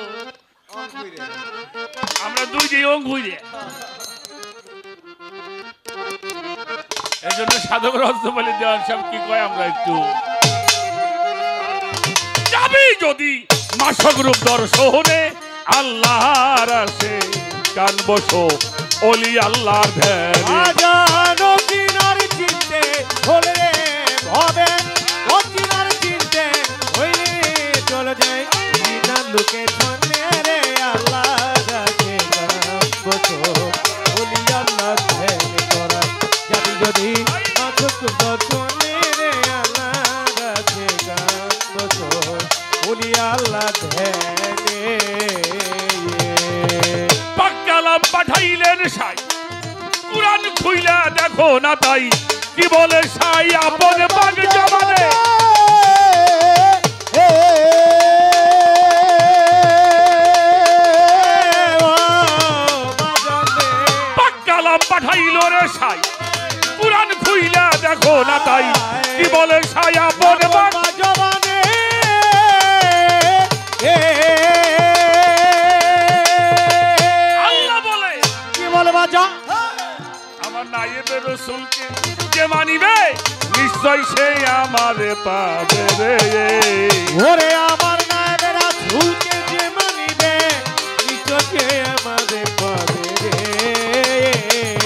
আমরা দুইটাই অঙ্কুরে। এই জন্য সাধক রহস্য বলে দেওয়ার সব কি কয়, আমরা একটু যাবি যদি মাসক রূপ দর্শনে, আল্লাহর আসে কান বসো অলি আল্লাহর ধ্যানে। আজানো চিনার চিনতে হলে হবে, ও চিনার চিনতে হইলে চলে যায় চিনার লোকে ছন্নে রে। আল্লাহ রাখে বসো অলি আল্লাহ ধ্যান করা যাবি যদি মাসক দর্শনে রে। আল্লাহ রাখে বসো অলি আল্লাহ ধ্যানে। পাক্কালাম পাঠাইলেন সাই, কুরআন খুইলা দেখো না তাই, কি বলে সাই আপন বাগ জমানে। পাক্কালাম পাঠাইল রে সাই, কুরআন খুইলা দেখো না তাই, কি বলে সাই আপন বাগ জমানে। আল্লাহ বলে, কি বলে বাজা? আমার নায়েবে রসুলকে যে মানিবে, নিশ্চয় সে আমারে পাবে রে। ওরে আমার নায়েবে রাসূলকে যে মানিবে, নিশ্চয় সে আমারে পাবে রে।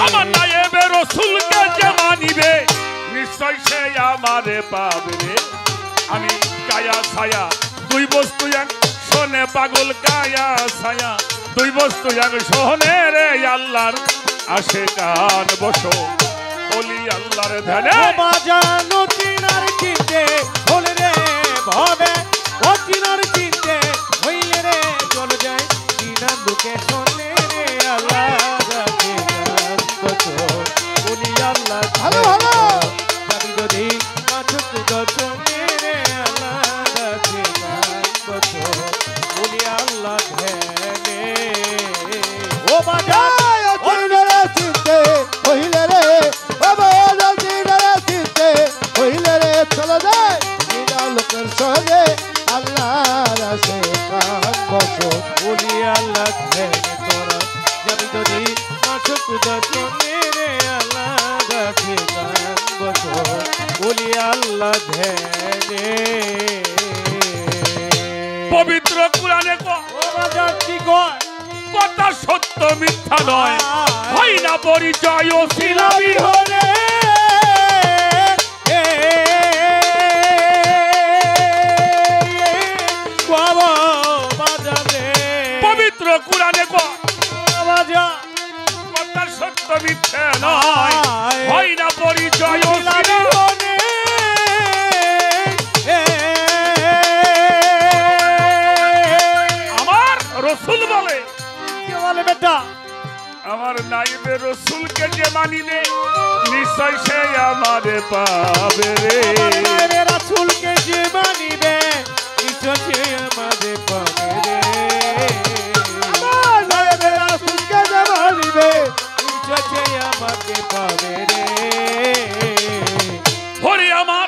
আমার নায়েবে রসুলকে যে মানিবে, নিশ্চয় সে আমারে পাবে রে। আমি কায়া ছায়া দুই বস্তু এক শোনে, পাগল কায়া ছায়া দুই বস্তু এক শোনে রে। আল্লাহর আসে কান বসো অলি আল্লাহর ধ্যানে। ও বাজানো চিনার চিনতে হলে রে ভাবে, ও চিনার চিনতে হইলে রে চলে যায় চিনার লোকে শোনে রে। আল্লাহ রাখে বসো অলি আল্লাহ ভালো ভালো। যাবি যদি মাসক দর্শনে রে। আল্লাহ রাখে বসো অলি আল্লাহ ধ্যানে। ও বাজা চিনতে হইলে রে মিথ্যা নয়, হয় না পরিচয় ও শিলাবি হলে বাবা বাজাবে পবিত্র কুরআনে বাজা কথা সত্য মিথ্যা নয়, হয় না পরিচয় ও শিলাবি হলে আমার রসুল বলে, কে বলে বেটা আমার নাইবে রসুলকে যে মানিবে নিশ্চয় সে আমারে পাবে রে। আমার নাইবে রাসূলকে যে মানিবে নিশ্চয় সে আমাদের পাবে রে। আমার নাইবে রাসূলকে যে মানিবে নিশ্চয় সে আমাকে পাবে রে। হরে আমার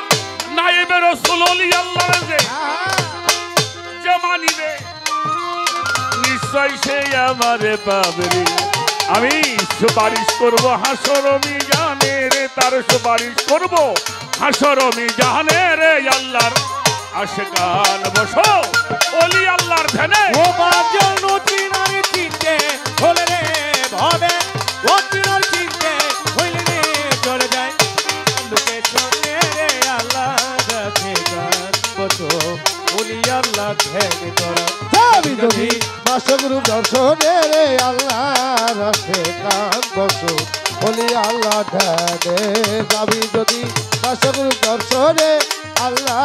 নাইবে রসুল ওলি আল্লাহর যে মানিবে নিশ্চয় সে আমারে পাবে রে। আমি সুপারিশ করব হাসর মিজানে রে, তার সুপারিশ করব হাসর মিজানে রে। আল্লাহর আশিকান বসো ওলি আল্লাহর ধ্যানে। ও বাজার নচিনার চিনতে হলে রে ভাবে, ও চিনার চিনতে হইলে রে চলে যায় লোকে চলে রে। আল্লাহ রাখে গান বসো ওলি আল্লাহ ধ্যান করা। আমি যদি মাসক রূপ দর্শনে রে আল্লাহ রাখে কান বসো বলি আল্লাহ ধ্যানে। আমি যদি মাসক রূপ দর্শনে আল্লাহ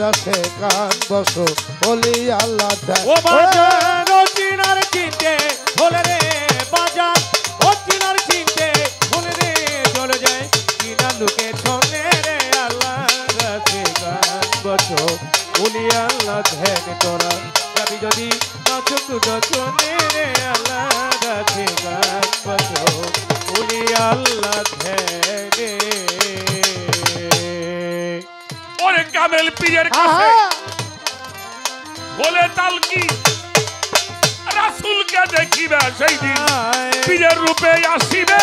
রাখে কান বসো বলি আল্লাহ ও ধ্যানে। বাজার নচিনার চিনতে হলে রে বাজার, ও চিনার চিনতে হলে রে চলে যায় কিনা লোকে চলে রে। আল্লাহ রাখে গান বসো ওলি আল্লাহ ধ্যান করা। আমি যদি নাচক দর্শনে রে আল্লাহ রাখে গান বসো ওলি আল্লাহ ধ্যানে। ওরে কামেল পীরের কাছে আহা বলে তালকি রাসূলকে দেখিবে সেই দিন পীরের রূপে আসিবে।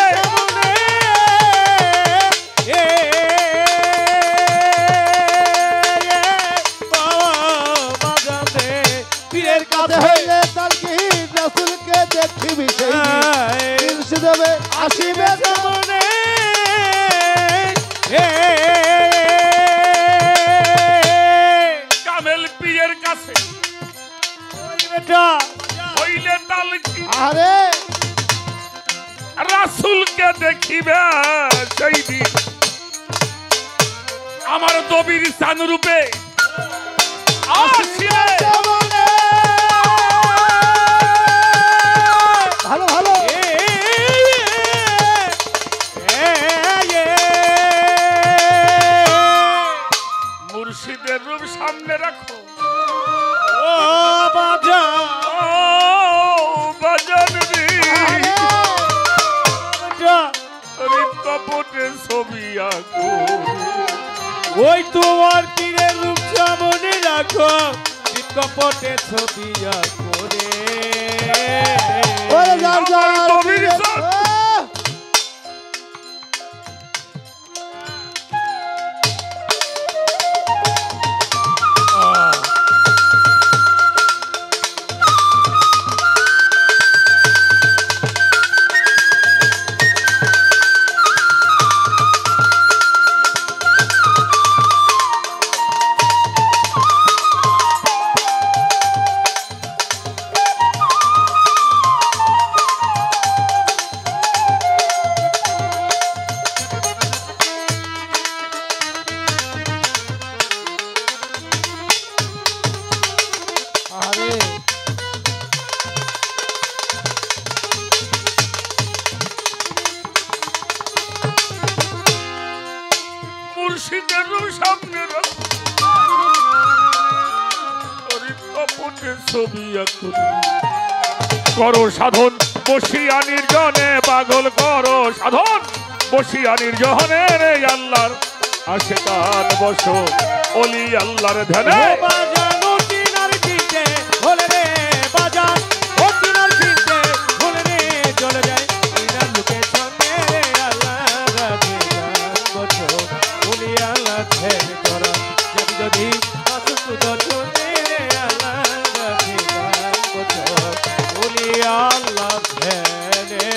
পীরের কাছে হইলে তার কি রাসূলকে দেখিবি সেই দিন তিরস দেবে আসিবে সামনে কামেল পীরের কাছে বেটা হইলে তালকি আরে রাসূলকে দেখিবে সেই দিন আমার দবির স্থান রূপে আসিবে। ভালো ভালো মুর্শিদের রূপ সামনে রাখো ও বাজা ও বাজান রে, কপটে ছবি আঁকো ওই তোমার পীরের রূপ সামনে রাখো, কপটে ছবি করে ওরে যার যার দবির স্থান আরে মুর্শিদের রূপ সামনে রাখো, কপটে ছবি আঁকো করো সাধন বসিয়া নির্জনে, পাগল করো সাধন বসিয়া নির্জনে রে। আল্লাহর আশিকান বসো ওলি আল্লাহর ধ্যানে। বাজানো চিনার চিনতে হলে রে বাজার, ও চিনার চিনতে হলে রে চলে যায় চিনার লোকে সঙ্গে রে। আল্লাহ রাখে গান বসো ওলি আল্লাহ ধ্যান করা। যদি যদি আসুক দর্শনে রে আল্লাহ রাখে গান বসো ওলি আল্লাহ ধ্যানে।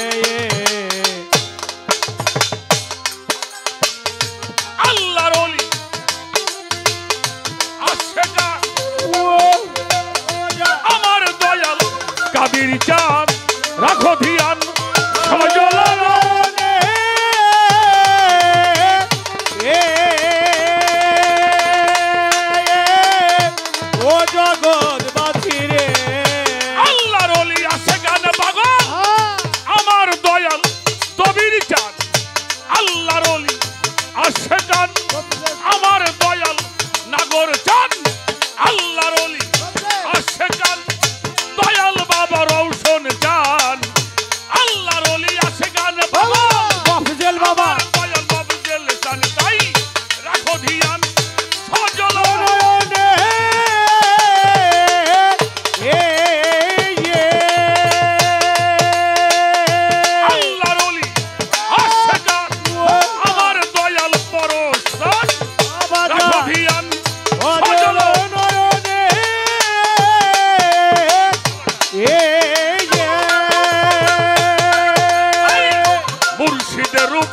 মুর্শিদের রূপ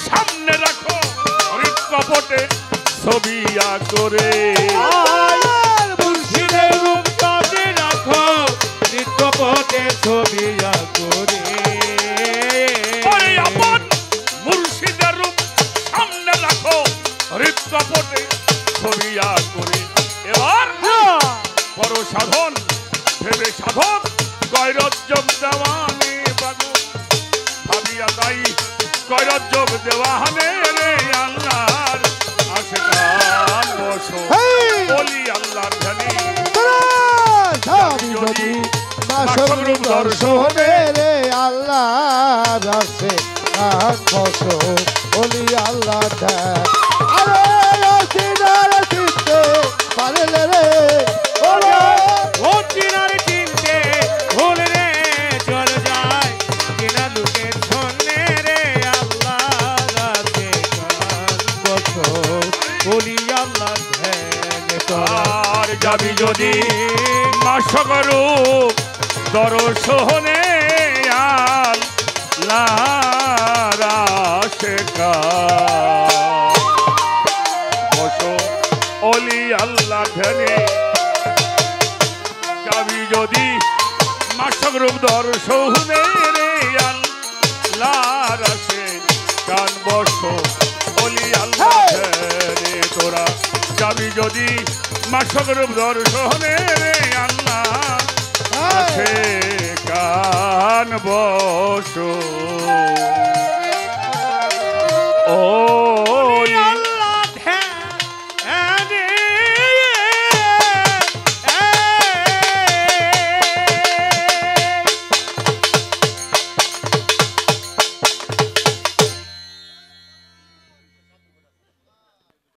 সামনে রাখো হৃৎকপটে ছবিয়া করে মুর্শিদের রূপ সামনে রাখো নিত্যপথে ছবিয়া করে ওরে আপন মুর্শিদের রূপ সামনে রাখো হৃৎকপটে ছবিয়া করে এবার বড় সাধন ভেবে সাধক গৈরজ্জব দেওয়ানে বাবু ভাবিয়া তাই গৈরজ্জব দেওয়ানে রে আল্লাহর আশিকান বসো বলি আল্লাহর ধ্যানে স্বামী যদি মাসক রূপ দর্শনে রে আল্লাহ রাসে কান বসো বলি আল্লাহ ধ্যান আরে রসিদার চিনতে পারলে রে ও চিনার চিনতে ভুল রে চল যায় কিনা লোকের শোনে রে আল্লাহ রাতে গান বসো বলি আল্লাহ ধ্যান করা আর যাবি যদি মাসক রূপ দর্শনে আল্লাহর আশিকান বসো বলি আল্লাহ ধ্যানে যাবি যদি মাসক রূপ দর্শনে রে আল্লাহর আশিকান বসো বলি আল্লাহ ধ্যানে তোরা যাবি যদি মাসক রূপ দর্শনে রে আল্লাহ আশিকান বসো